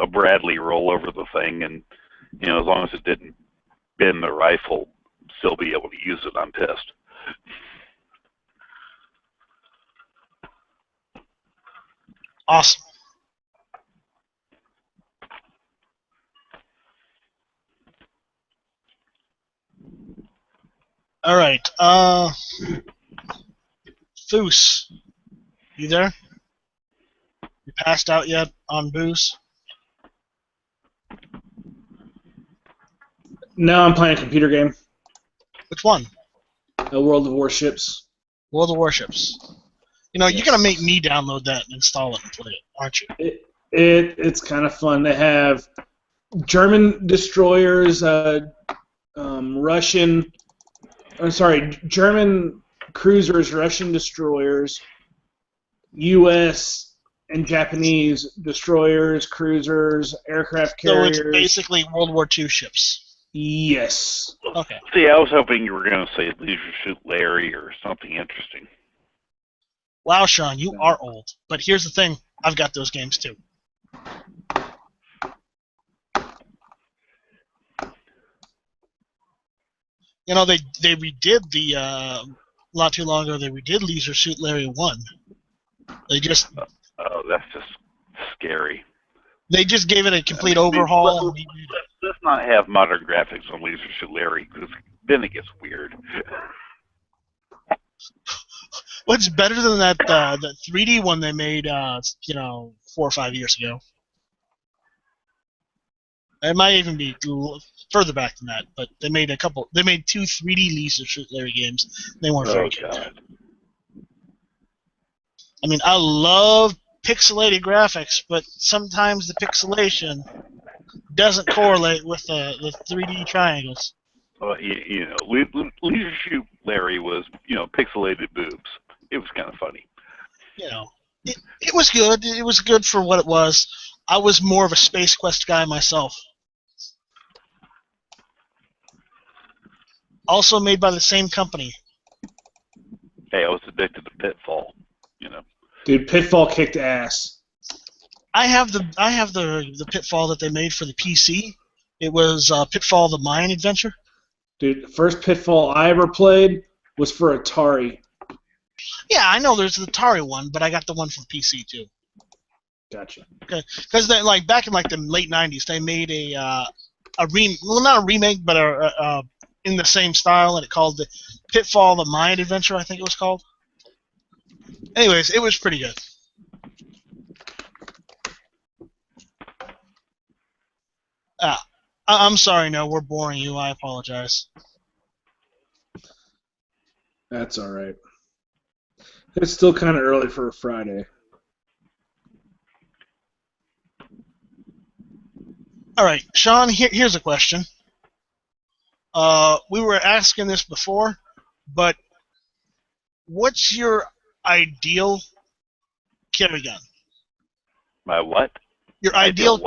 a Bradley roll over the thing, and as long as it didn't bend the rifle, still be able to use it, I'm pissed. Awesome. All right. Foos, you there? You passed out yet on booze? No, I'm playing a computer game. Which one? World of Warships. World of Warships. You know, you're gonna make me download that and install it and play it, aren't you? It's kind of fun. They have German destroyers, German cruisers, Russian destroyers, U.S. and Japanese destroyers, cruisers, aircraft carriers. So it's basically World War II ships. Yes. Okay. See, I was hoping you were going to say Leisure Suit Larry or something interesting. Wow, Sean, you are old. But here's the thing: I've got those games too. You know, they redid the not too long ago. They redid Leisure Suit Larry 1. They just Oh, that's just scary. They just gave it a complete overhaul. Let's not have modern graphics on Leisure Suit Larry, because then it gets weird. What's better than that the 3D one they made 4 or 5 years ago? It might even be further back than that, but they made a couple. They made 2 3D Leisure Suit Larry games. They weren't very good. God. I mean, I love pixelated graphics, but sometimes the pixelation doesn't correlate with the 3D triangles. Well, Leisure Suit Larry was, pixelated boobs. It was kind of funny. You know, it was good. It was good for what it was. I was more of a Space Quest guy myself. Also made by the same company. Hey, I was addicted to Pitfall. Dude, Pitfall kicked ass. I have the Pitfall that they made for the PC. It was Pitfall: The Mayan Adventure. Dude, the first Pitfall I ever played was for Atari. Yeah, I know there's the Atari one, but I got the one for the PC too. Gotcha. Okay, because back in the late '90s, they made not a remake, but in the same style, and it called the Pitfall: The Mayan Adventure, I think it was called. Anyways, it was pretty good. I'm sorry, no, we're boring you. I apologize. That's all right. It's still kind of early for a Friday. All right, Sean, here's a question. We were asking this before, but what's your ideal carry gun? My what? Your ideal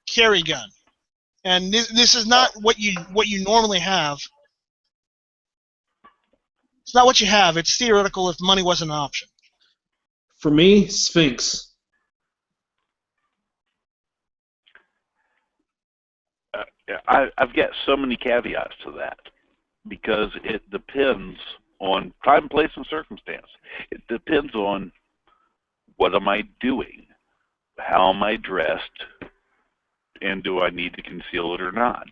carry gun. And this is not what you normally have. It's not what you have. It's theoretical if money wasn't an option. For me, Sphinx. I've got so many caveats to that, because it depends on time, place, and circumstance. It depends on what am I doing, how am I dressed, and do I need to conceal it or not?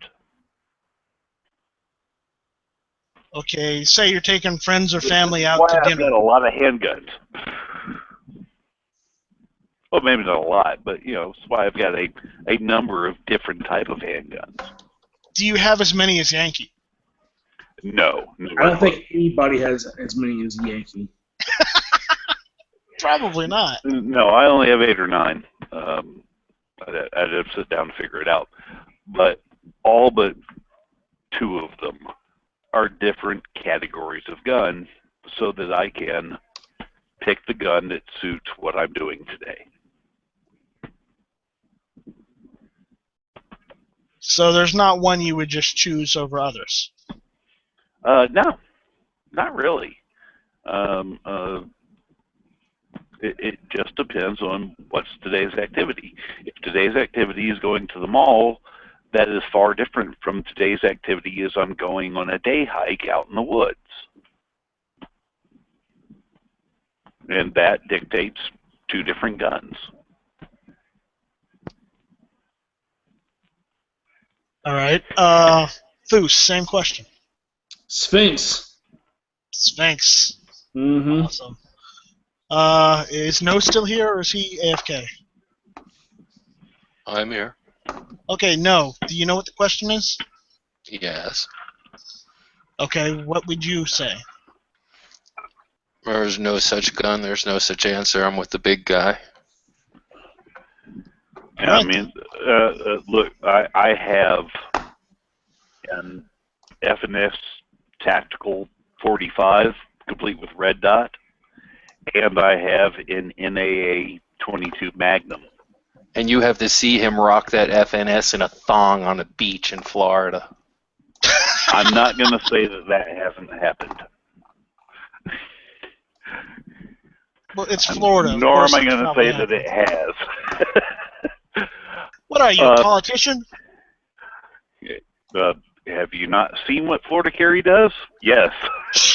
Okay, say you're taking friends or family out Why to I've dinner. got a lot of handguns. Well, maybe not a lot, but that's why I've got a number of different type of handguns. Do you have as many as Yankee? No. I don't think anybody has as many as Yankee. Probably not. No, I only have 8 or 9. I'd have to sit down and figure it out. But all but 2 of them are different categories of gun, so that I can pick the gun that suits what I'm doing today. So there's not one you would just choose over others? No, not really. It just depends on what's today's activity. If today's activity is going to the mall, that is far different from today's activity as I'm going on a day hike out in the woods. And that dictates two different guns. All right. Foos, same question. Sphinx. Sphinx. Mm-hmm. Awesome. Is No still here, or is he AFK? I'm here. Okay, No. Do you know what the question is? Yes. Okay, what would you say? There's no such gun. There's no such answer. I'm with the big guy. And I mean, look, I have an FNS Tactical 45 complete with red dot, and I have an NAA 22 Magnum. And you have to see him rock that FNS in a thong on a beach in Florida. I'm not going to say that hasn't happened. Well, it's Florida. Nor am I going to say that it has. What are you, a politician? Have you not seen what Florida Carry does? Yes,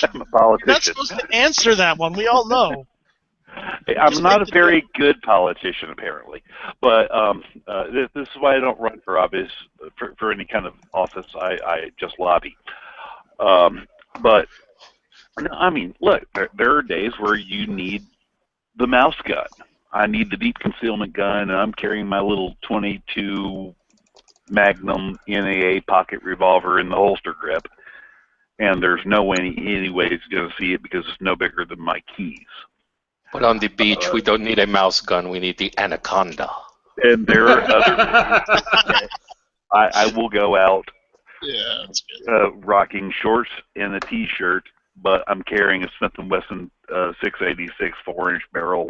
I'm a You're not politician. supposed to answer that one. We all know. I'm not a very good politician, apparently. But this is why I don't run for office, for any kind of office. I just lobby. But, I mean, look, there are days where you need the mouse gun. I need the deep concealment gun, and I'm carrying my little 22 Magnum NAA pocket revolver in the holster grip, and there's no way any way it's going to see it because it's no bigger than my keys. But on the beach, we don't need a mouse gun. We need the Anaconda. And there are other I will go out That's good. rocking shorts and a T-shirt, but I'm carrying a Smith & Wesson 686 4-inch barrel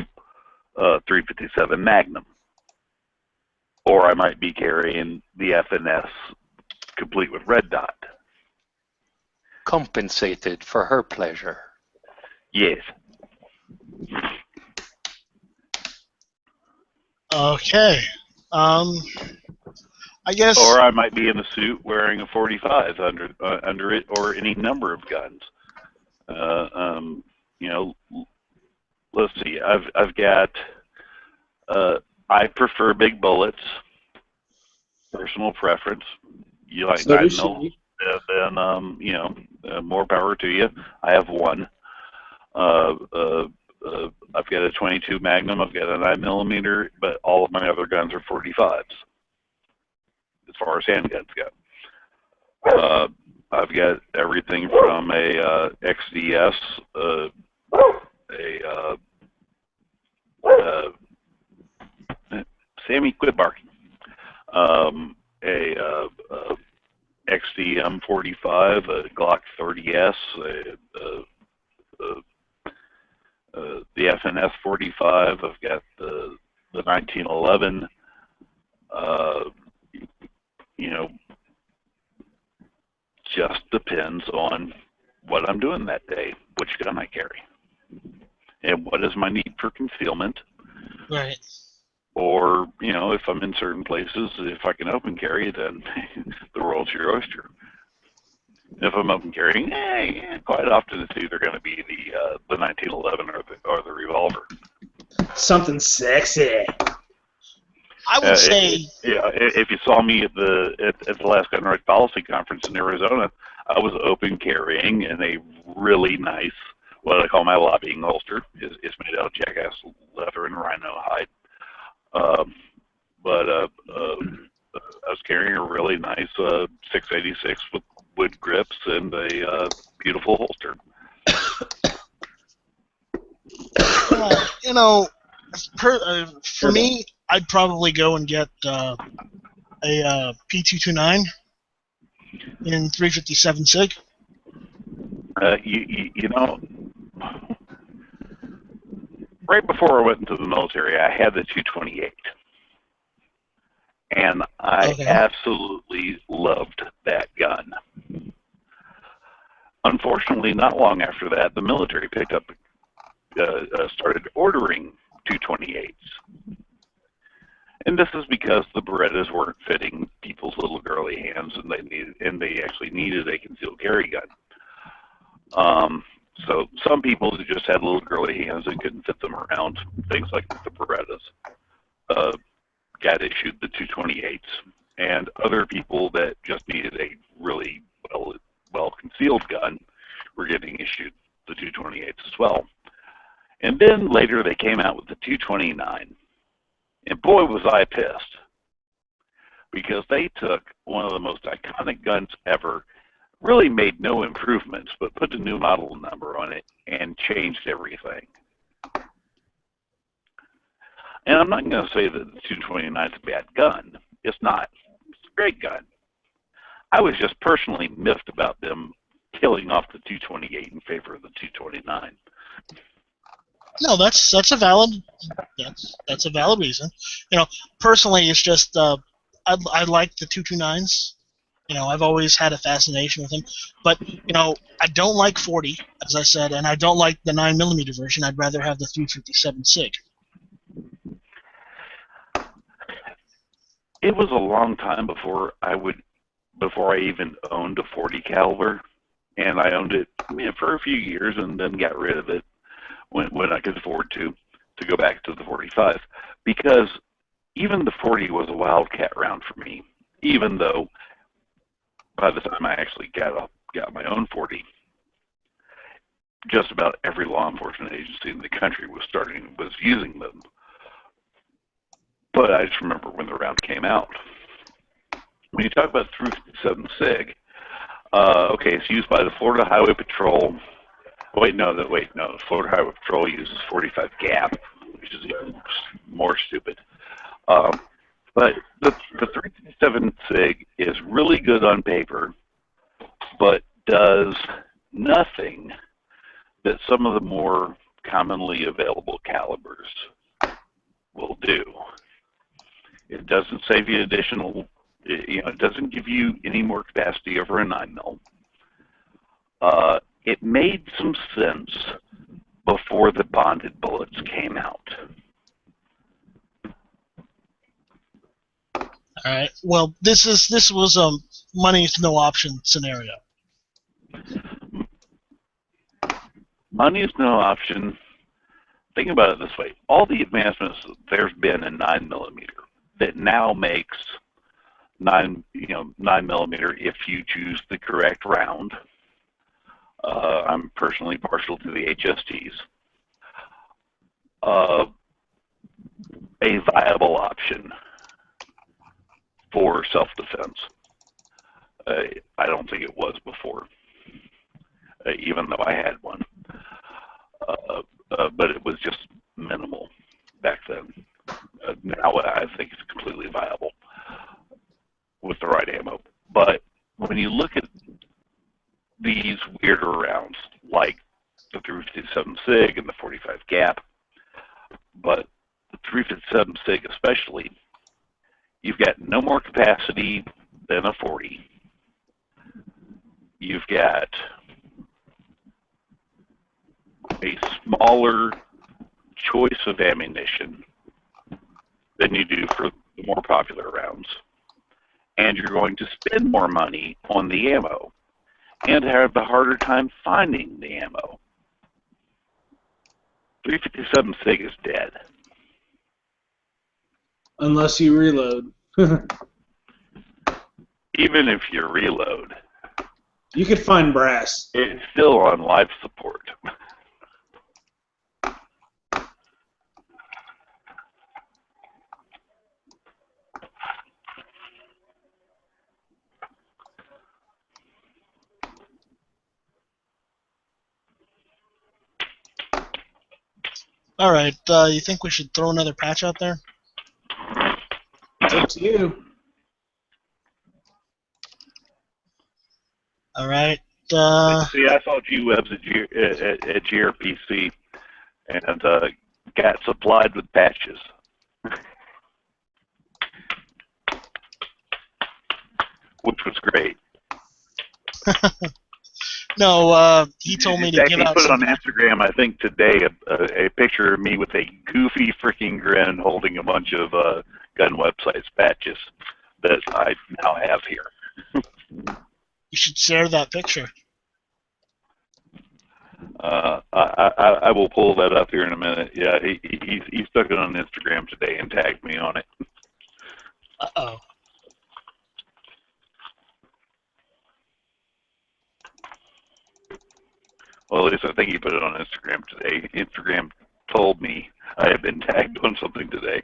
357 Magnum. Or I might be carrying the FNS complete with red dot. Compensated for her pleasure. Yes. Okay. I guess. Or I might be in a suit wearing a 45 under it, or any number of guns. You know, let's see. I've got. I prefer big bullets. Personal preference. You like So 9 mil? Then you know, more power to you. I have one. I've got a 22 Magnum. I've got a 9mm, but all of my other guns are 45s. As far as handguns go, I've got everything from a XDS, Sammy, quit barking. XDM 45, a Glock 30S, the FNS 45. I've got the 1911. You know, just depends on what I'm doing that day, which gun I carry, and what is my need for concealment. Right. Or, you know, if I'm in certain places, if I can open carry, then the world's your oyster. If I'm open carrying, quite often it's either going to be the 1911 or the revolver. Something sexy. I would say. If you saw me at the last Gun Rights Policy Conference in Arizona, I was open carrying in a really nice, what I call my lobbying holster. It's made out of jackass leather and rhino hide. But I was carrying a really nice 686 with wood grips and a beautiful holster. You know, for me, I'd probably go and get a P229 in 357 SIG. You know, right before I went into the military, I had the 228. And I absolutely loved that gun. Unfortunately, not long after that, the military picked up, started ordering 228s. And this is because the Berettas weren't fitting deep people's little girly hands, and they actually needed a concealed carry gun. So some people who just had little girly hands and couldn't fit them around, things like the Berettas, got issued the 228s, and other people that just needed a really well concealed gun were getting issued the 228s as well. And then later they came out with the 229, and boy was I pissed, because they took one of the most iconic guns ever, really made no improvements, but put a new model number on it and changed everything. And I'm not going to say that the 229 is a bad gun. It's not. It's a great gun. I was just personally miffed about them killing off the 228 in favor of the 229. No, that's a valid that's a valid reason. Personally, it's just I like the 229s. I've always had a fascination with them, but I don't like 40, as I said, and I don't like the 9mm version. I'd rather have the 357 SIG. It was a long time before I even owned a 40 caliber, and I owned it for a few years and then got rid of it when I could afford to go back to the 45, because even the 40 was a wildcat round for me, even though by the time I actually got my own 40, just about every law enforcement agency in the country was using them. But I just remember when the round came out. When you talk about 357 SIG, okay, it's used by the Florida Highway Patrol. The Florida Highway Patrol uses 45 GAP, which is even more stupid. But the 357 SIG is really good on paper, but does nothing that some of the more commonly available calibers will do. It doesn't save you additional, it doesn't give you any more capacity over a 9mm. It made some sense before the bonded bullets came out. All right. Well, this was a money's no option scenario. Money is no option. Think about it this way: all the advancements there's been in 9mm that now makes 9mm if you choose the correct round. I'm personally partial to the HSTs. A viable option for self-defense. I don't think it was before, even though I had one. But it was just minimal back then. Now I think it's completely viable with the right ammo. But when you look at these weirder rounds, like the 357 SIG and the 45 GAP, but the 357 SIG especially, you've got no more capacity than a 40. You've got a smaller choice of ammunition than you do for the more popular rounds. And you're going to spend more money on the ammo and have a harder time finding the ammo. 357 SIG is dead. Unless you reload. Even if you reload, You could find brass. it's still on life support. All right. You think we should throw another patch out there? It's up to you. All right. See, I saw G-Webs at GRPC and got supplied with patches. Which was great. No, he told me to In fact, give he out put some. on Instagram, I think today, a picture of me with a goofy freaking grin holding a bunch of gun websites patches. that I now have here. You should share that picture. I will pull that up here in a minute. Yeah, he stuck it on Instagram today and tagged me on it. Uh-oh. Well, at least I think he put it on Instagram today. Instagram told me I had been tagged on something today.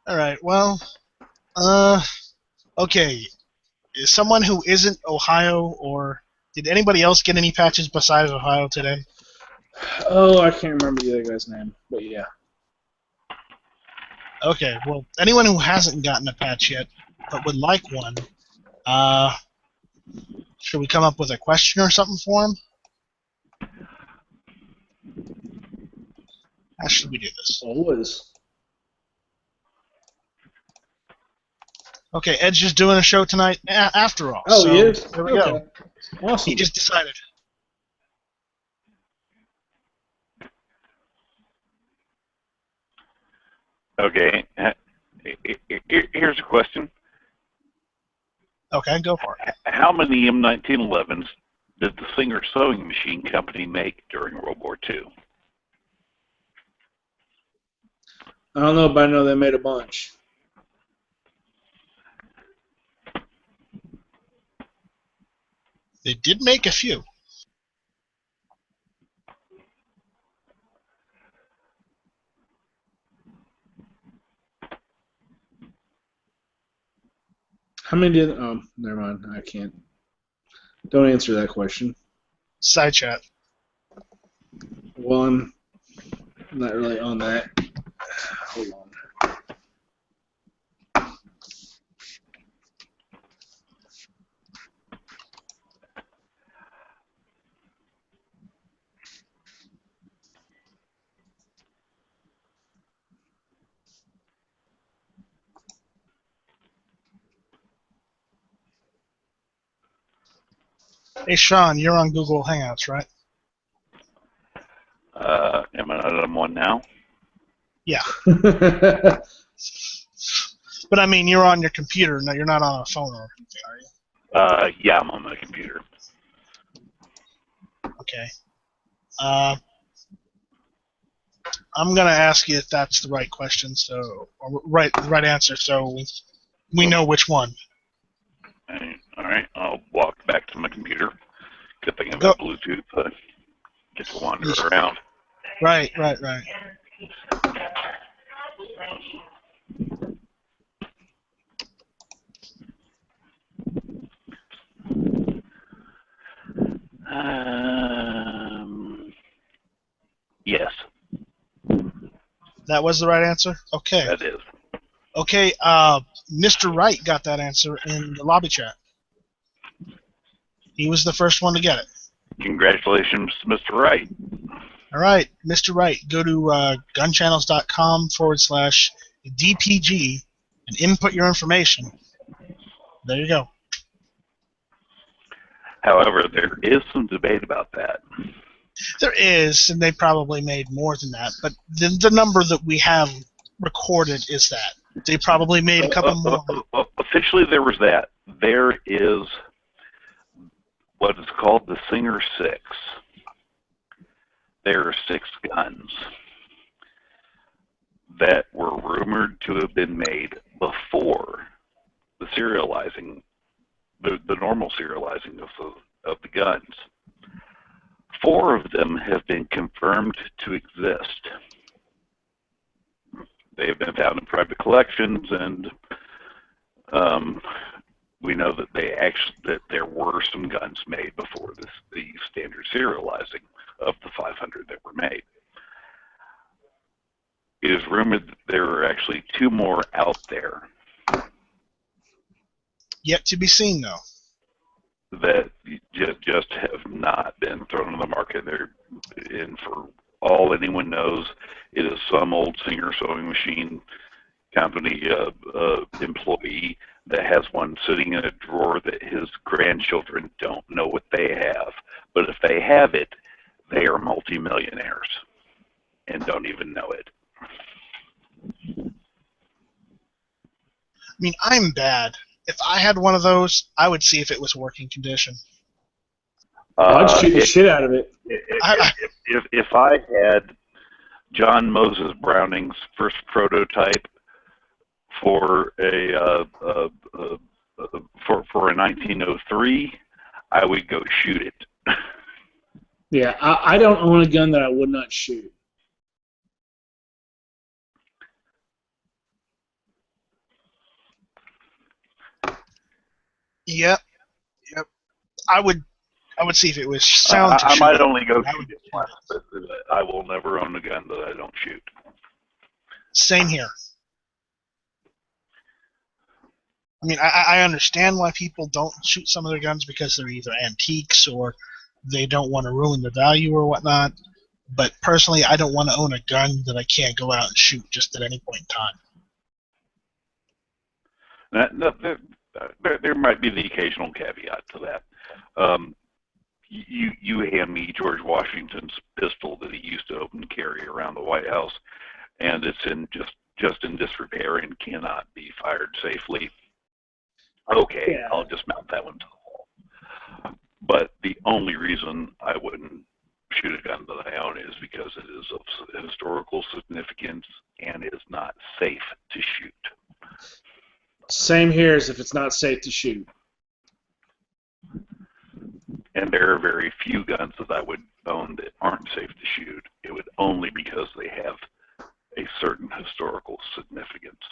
All right. Well, okay. Is someone who isn't Ohio, or did anybody else get any patches besides Ohio today? Oh, I can't remember the other guy's name, but yeah. Okay. Well, anyone who hasn't gotten a patch yet but would like one, should we come up with a question or something for him? How should we do this? Always. Okay, Ed's just doing a show tonight after all. Oh, so he is? There we go. Awesome. He just decided. Okay. Here's a question. Okay, go for it. How many M1911s did the Singer Sewing Machine Company make during World War II? I don't know, but I know they made a bunch. They did make a few. How many did... Oh, never mind. I can't. Don't answer that question. Side chat. Well, I'm not really on that. Hold on. Hey, Sean, you're on Google Hangouts, right? Am I not on one now? Yeah. But I mean, you're on your computer. No, you're not on a phone or anything, are you? Yeah, I'm on my computer. Okay. I'm gonna ask you if that's the right question, so or the right answer, so we know which one. All right, I'll walk back to my computer. Good thing I've Go. got Bluetooth. I get to wander around. Right. Yes, That was the right answer? Okay. that is. Okay, Mr. Wright got that answer in the lobby chat. He was the first one to get it. Congratulations, Mr. Wright. All right, Mr. Wright, go to gunchannels.com/DPG and input your information. There you go. However, there is some debate about that. There is, and they probably made more than that, but the number that we have recorded is that. They probably made a couple more. Officially, there was that. There is what is called the Singer 6. There are 6 guns that were rumored to have been made before the serializing, the normal serializing of the guns. 4 of them have been confirmed to exist. They have been found in private collections, and we know that there were some guns made before the standard serializing of the 500 that were made. It is rumored that there are actually 2 more out there. Yet to be seen, though. That just have not been thrown on the market. And for all anyone knows, it is some old Singer Sewing Machine Company employee that has one sitting in a drawer that his grandchildren don't know what they have. But if they have it, they are multimillionaires and don't even know it. I mean, I'm bad. If I had one of those, I would see if it was working condition. I'd shoot the shit out of it. If I had John Moses Browning's first prototype for a 1903, I would go shoot it. Yeah, I don't own a gun that I would not shoot. Yep. I would see if it was sound to I shoot. might only go I shoot it once, but I will never own a gun that I don't shoot. Same here. I mean, I understand why people don't shoot some of their guns because they're either antiques or they don't want to ruin the value or whatnot. But personally, I don't want to own a gun that I can't go out and shoot just at any point in time. There might be the occasional caveat to that. You hand me George Washington's pistol that he used to open carry around the White House, and it's in just in disrepair and cannot be fired safely. Okay, Yeah. I'll just mount that one to the wall. But the only reason I wouldn't shoot a gun that I own is because it is of historical significance and is not safe to shoot. Same here as if it's not safe to shoot. And there are very few guns that I would own that aren't safe to shoot. It would only because they have a certain historical significance.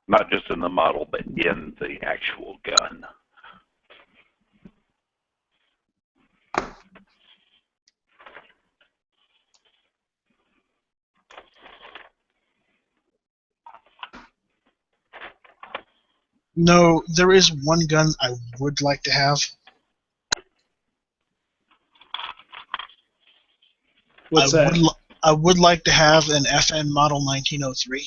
Not just in the model, but in the actual gun. No, there is one gun I would like to have. What's that? I would like to have an FN model 1903.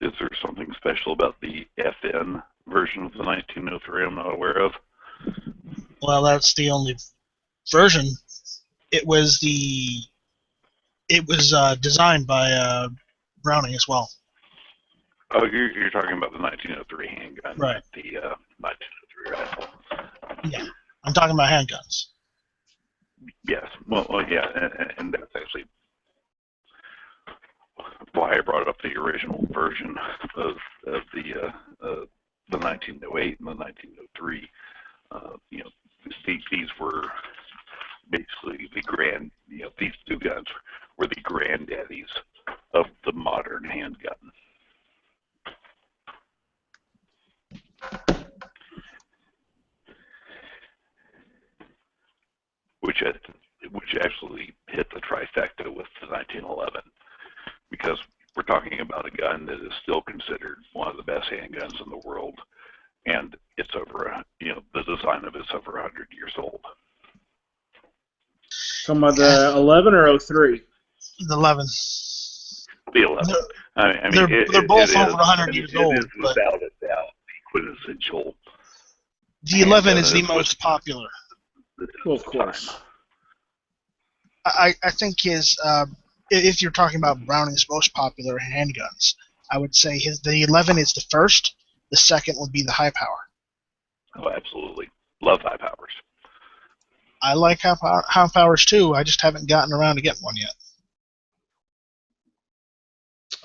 Is there something special about the FN version of the 1903 I'm not aware of? Well, that's the only version. It was designed by Browning as well. Oh, you're talking about the 1903 handgun, Right. The 1903 rifle. Yeah, I'm talking about handguns. Yes. Well, yeah, and that's actually why I brought up the original version of the 1908 and the 1903. These were basically the these two guns were the granddaddies of the modern handgun. Which actually hit the trifecta with the 1911, because we're talking about a gun that is still considered one of the best handguns in the world, and it's the design of it's over 100 years old. Talking about the 11 or 03? The 11. The 11. I mean, they're both it over is, 100 years old. It is But without a doubt the quintessential. the 11 is the most popular. Well, of course. I think if you're talking about Browning's most popular handguns, I would say the 11 is the first. The second would be the high power. Oh, absolutely. Love high powers. I like high powers too. I just haven't gotten around to getting one yet.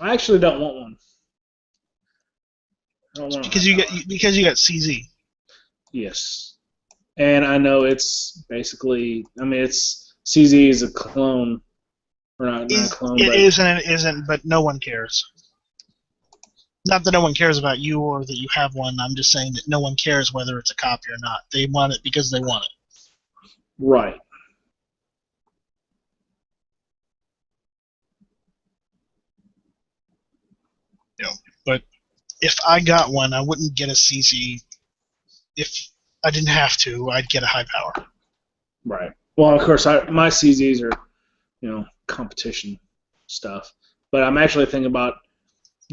I actually don't want one. I don't want Because you got CZ. Yes. And I know it's basically, it's CZ is a clone. Or not a clone, It but is and it isn't, but no one cares. Not that no one cares about you or that you have one. I'm just saying that no one cares whether it's a copy or not. They want it because they want it. right. But if I got one, I wouldn't get a CZ. If I didn't have to, I'd get a high power. Right. Well, of course, my CZs are, competition stuff. But I'm actually thinking about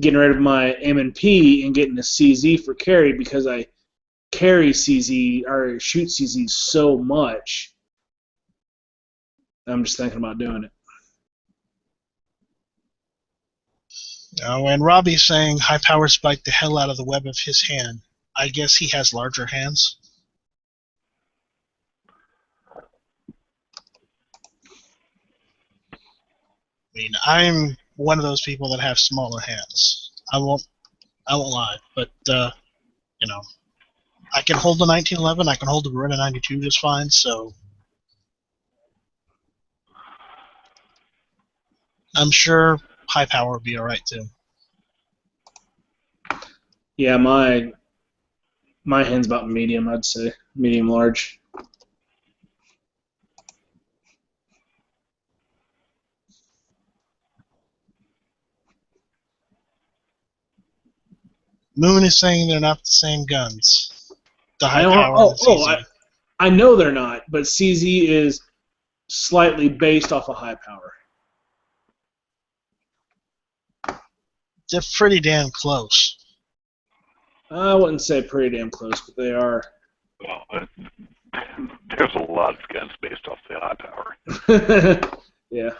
getting rid of my M&P and getting a CZ for carry because I carry CZ or shoot CZ so much. I'm just thinking about doing it. Oh, and Robbie's saying high power spike the hell out of the web of his hand. I guess he has larger hands. I mean, I'm one of those people that have smaller hands. I won't lie, but I can hold the 1911. I can hold the Beretta 92 just fine. So I'm sure high power would be all right too. Yeah, my hand's about medium, I'd say. Medium large. Moon is saying they're not the same guns. The high I power and the CZ. I know they're not, but CZ is slightly based off of high power. They're pretty damn close. I wouldn't say pretty damn close, but they are. Well, there's a lot of guns based off the high power. Yeah.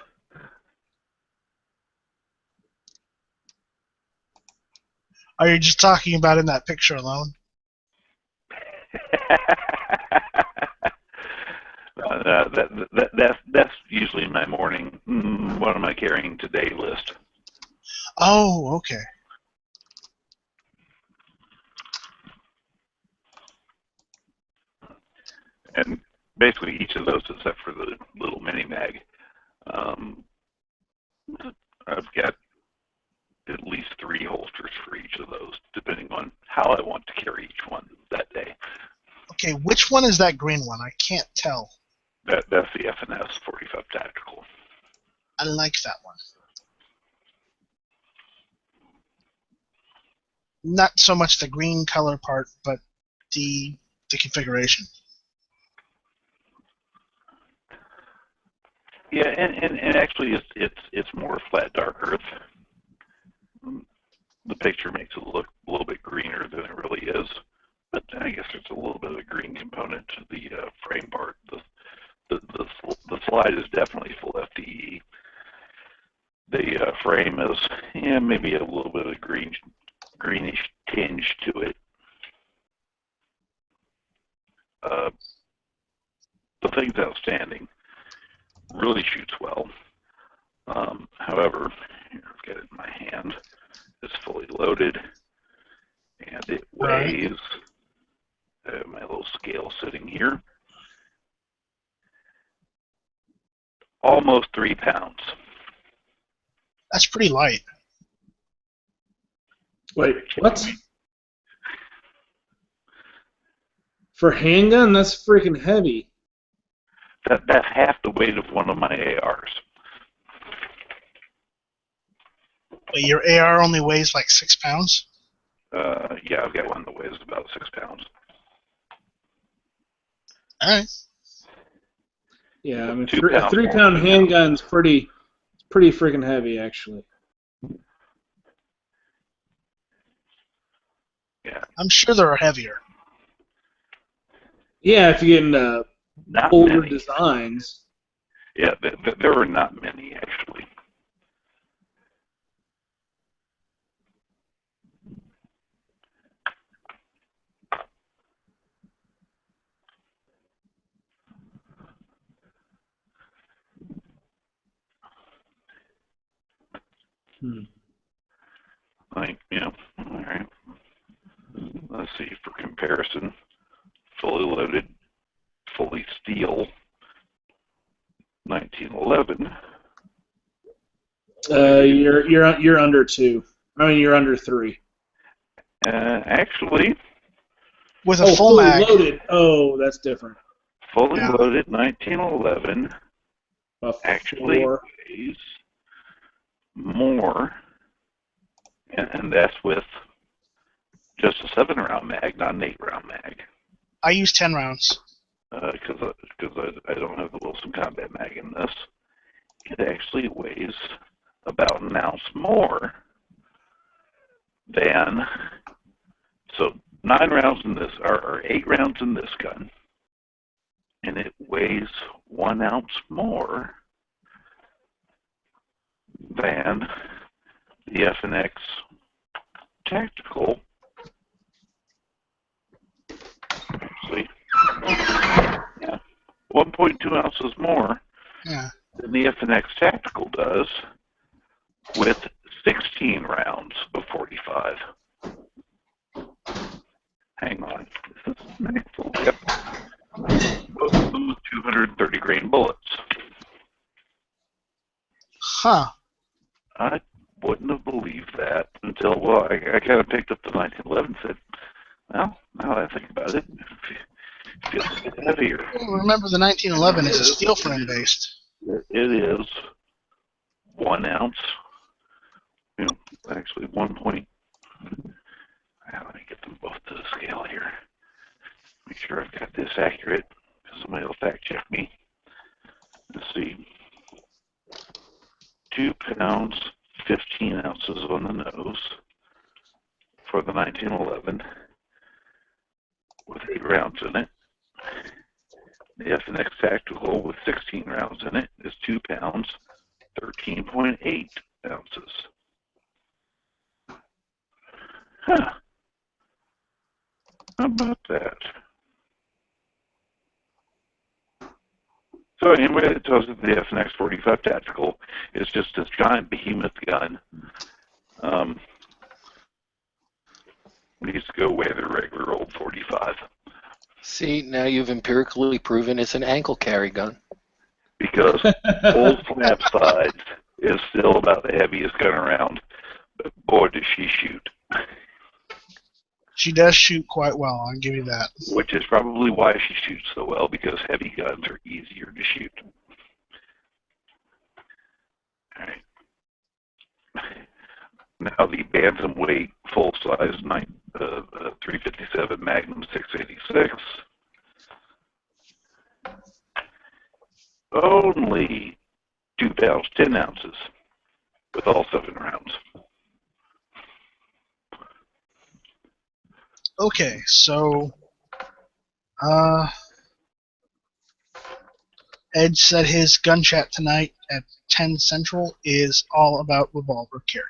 Are you just talking about in that picture alone? That's usually my morning. What am I carrying today list? Oh, okay. And basically each of those, except for the little mini mag, I've got at least 3 holsters for each of those, depending on how I want to carry each one that day. Okay, which one is that green one? I can't tell. That's the FNS 45 Tactical. I like that one. Not so much the green color part, but the configuration. Yeah, and actually it's more flat dark earth. The picture makes it look a little bit greener than it really is, but I guess there's a little bit of a green component to the frame part. The slide is definitely full FDE. The frame is maybe a little bit of a greenish tinge to it. The thing's outstanding. Really shoots well. However, here I've got it in my hand. It's fully loaded, and it weighs. I have my little scale sitting here. Almost 3 pounds. That's pretty light. Wait, what? For handgun, that's freaking heavy. That's half the weight of one of my ARs. But your AR only weighs like 6 pounds? Yeah, I've got one that weighs about 6 pounds. Alright. Yeah, I mean, 2 a pounds 3-pound more. handgun's pretty freaking heavy, actually. Yeah. I'm sure they're heavier. Yeah, if you're getting Not older many. designs. Yeah, there are not many, actually. Like, all right. Let's see, for comparison, fully loaded, fully steel, 1911. You're under 2. I mean, you're under 3. Actually, With a full fully mag. loaded. Oh, that's different. fully Yeah. loaded 1911 actually 4. weighs more, and that's with just a 7-round mag, not an 8-round mag. I use 10 rounds. Because because I don't have the Wilson Combat Mag in this. It actually weighs about an ounce more than, so 9 rounds in this, or 8 rounds in this gun, and it weighs 1 ounce more than the FNX Tactical. Actually, yeah, 1.2 ounces more Yeah. than the FNX Tactical does with 16 rounds of 45. Hang on. Is this Maxwell? Yep. Both of them with 230 grain bullets. Huh. I wouldn't have believed that until, well, I kind of picked up the 1911 and said, well, now that I think about it, it feels a bit heavier. Well, remember, the 1911 is a steel frame based. It is 1 ounce, actually 1 point. Let me get them both to the scale here. Make sure I've got this accurate, because somebody will fact check me. Let's see. 2 pounds, 15 ounces on the nose for the 1911 with 8 rounds in it. The FNX Tactical with 16 rounds in it is 2 pounds, 13.8 ounces. Huh. How about that? So anyway, it tells us the FNX 45 Tactical is just this giant behemoth gun. Needs to go away the regular old 45. See, now you've empirically proven it's an ankle carry gun. Because old Snap Sides is still about the heaviest gun around, but boy does she shoot. She does shoot quite well, I'll give you that. Which is probably why she shoots so well, because heavy guns are easier to shoot. Alright. Now the bantamweight full-size 357 Magnum 686. Only 2 pounds, 10 ounces with all 7 rounds. Okay, so Ed said his gun chat tonight at 10 Central is all about revolver carry.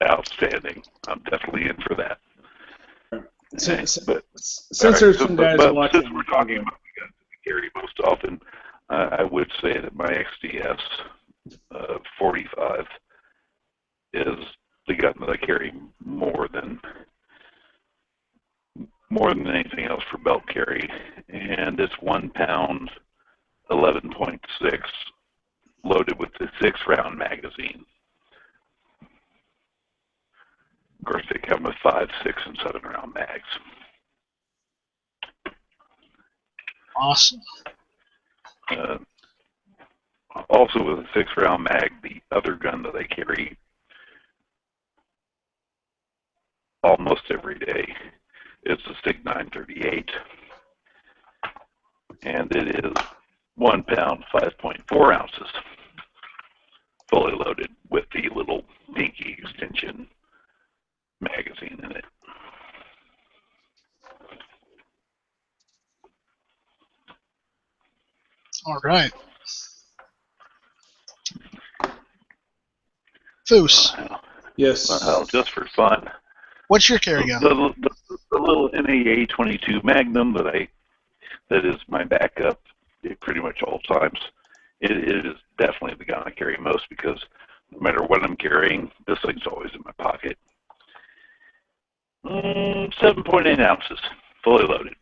Outstanding. I'm definitely in for that. Since But, there's some guys watching, since we're talking about the guns that we carry most often, I would say that my XDS 45 is the gun that I carry more than anything else for belt carry, and it's 1 pound, 11.6, loaded with the 6-round magazine. Of course, they come with 5, 6, and 7-round mags. Awesome. Also, with a 6-round mag, the other gun that I carry almost every day is the SIG 938, and it is 1 pound, 5.4 ounces, fully loaded with the little dinky extension magazine in it. All right. Foos, Wow. yes. Well, just for fun. what's your carry gun? The little NAA 22 Magnum that is my backup pretty much all times. It is definitely the gun I carry most, because no matter what I'm carrying, this thing's always in my pocket. 7.8 ounces, fully loaded.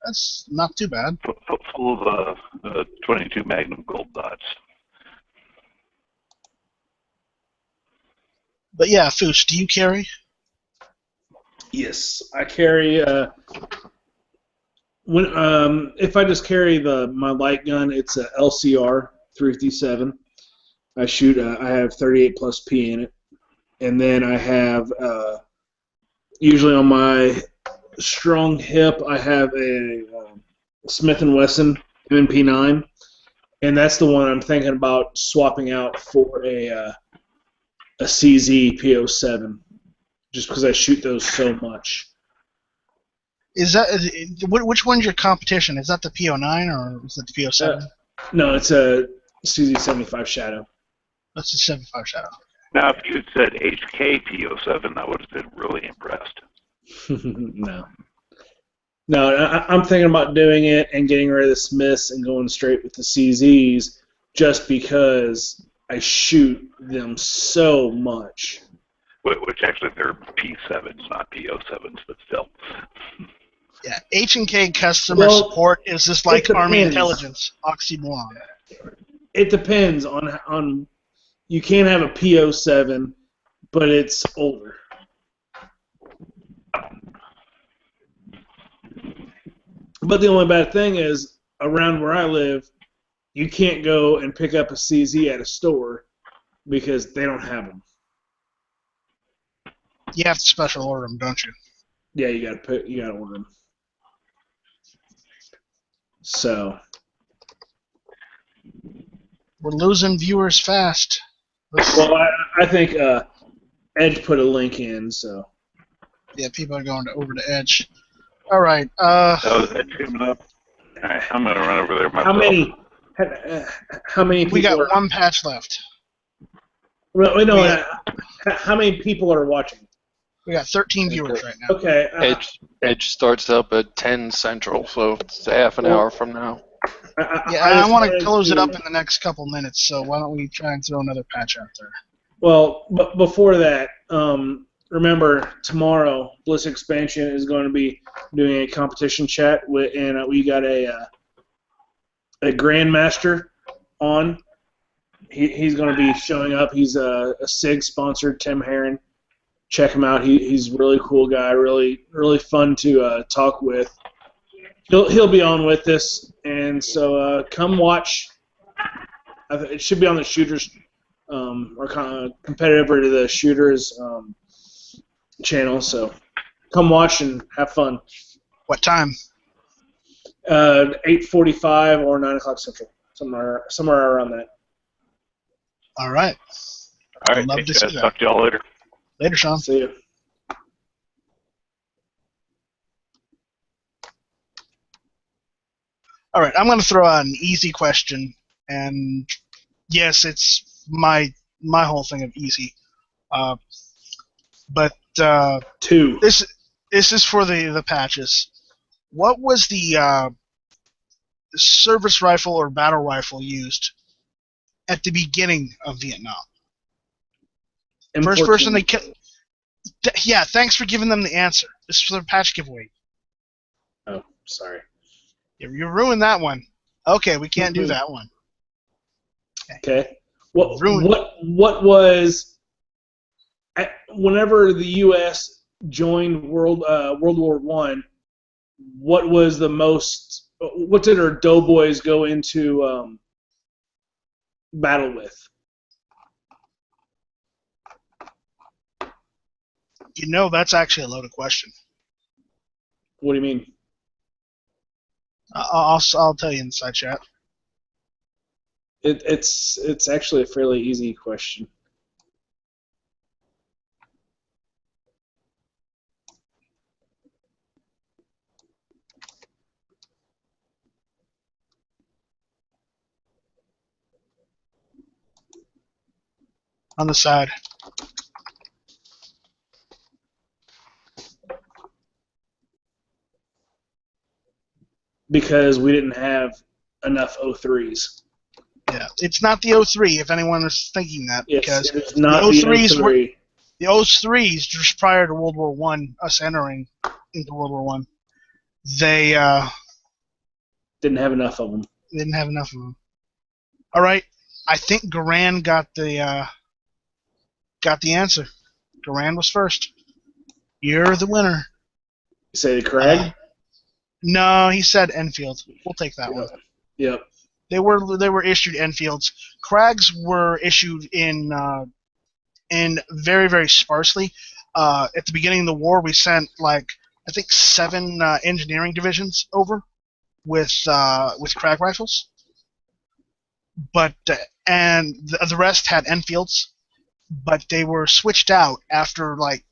That's not too bad. Full of 22 Magnum gold dots. But yeah, Foos, do you carry? Yes, I carry. If I just carry my light gun, it's a LCR 357. I shoot. I have 38 plus P in it, and then I have usually on my strong hip, I have a Smith & Wesson M&P9, and that's the one I'm thinking about swapping out for a CZ P07, just because I shoot those so much. Is that which one's your competition? Is that the P09 or is it the P07? No, it's a CZ75 Shadow. That's the 75 Shadow. Now, if you had said HK P07, I would have been really impressed. No, I'm thinking about doing it and getting rid of the Smiths and going straight with the CZs just because I shoot them so much. Which actually they're P7s, not P07s, but still. Yeah, H&K customer support is just like Army intelligence, oxymoron. It depends on. You can't have a P07, but it's older. But the only bad thing is, around where I live, you can't go and pick up a CZ at a store because they don't have them. You have to special order them, don't you? Yeah, you gotta order them. So we're losing viewers fast. Well, I think Edge put a link in, so yeah, people are going over to Edge. All right. Oh, Edge coming up. All right, I'm gonna run over there myself. How many? People we got one patch left. Well, no, how many people are watching? We got 13 viewers right now. Okay. Edge starts up at 10 Central, so it's half an hour from now. I want to close it up in the next couple minutes, so why don't we try and throw another patch out there? Well, but before that, remember tomorrow, Bliss Expansion is going to be doing a competition chat and we got a Grandmaster on. He's going to be showing up. He's a SIG sponsored, Tim Herron. Check him out. He's a really cool guy. Really fun to talk with. He'll be on with us, and so come watch. It should be on the Shooters or competitive to the Shooters channel. So come watch and have fun. What time? 8:45 or 9 o'clock Central, somewhere around that. All right. All right. Love to see that. Talk to y'all later. Later, Sean. See you. All right, I'm going to throw out an easy question, and yes, it's my whole thing of easy. But 2. This is for the patches. What was the service rifle or battle rifle used at the beginning of Vietnam? M14. First person they killed. Yeah, thanks for giving them the answer. This is for the patch giveaway. Oh, sorry. You ruined that one. Okay, we can't do that one. Okay. What was whenever the U.S. joined World War I? What was the most? What did our doughboys go into battle with? You know, that's actually a loaded question. What do you mean? I'll tell you in the side chat. It's actually a fairly easy question. On the side. Because we didn't have enough 03s. Yeah, it's not the 03, if anyone is thinking that, because it's not the 03s were the 03s just prior to World War I, us entering into World War I. They didn't have enough of them. Didn't have enough of them. All right, I think Garand got the answer. Garand was first. You're the winner. You say the Krag? No, he said Enfield. We'll take that one. Yep. They were issued Enfields. Krags were issued in very, very sparsely. At the beginning of the war, we sent I think 7 engineering divisions over, with Krag rifles, but and the rest had Enfields, but they were switched out after like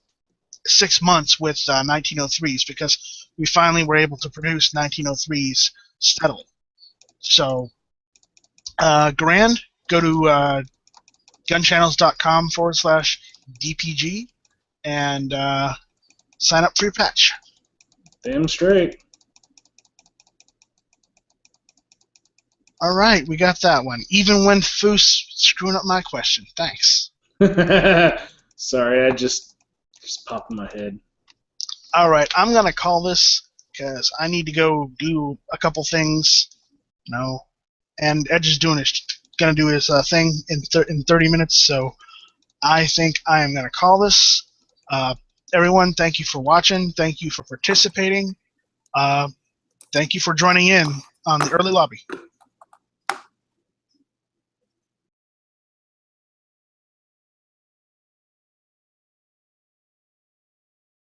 6 months with 1903s because we finally were able to produce 1903s steadily. So, Grand, go to gunchannels.com/DPG and sign up for your patch. Damn straight. All right, we got that one. Even when Foos screwing up my question. Thanks. Sorry, I just popped in my head. All right, I'm going to call this because I need to go do a couple things. And Edge is going to do his thing in 30 minutes, so I think I am going to call this. Everyone, thank you for watching. Thank you for participating. Thank you for joining in on the early lobby.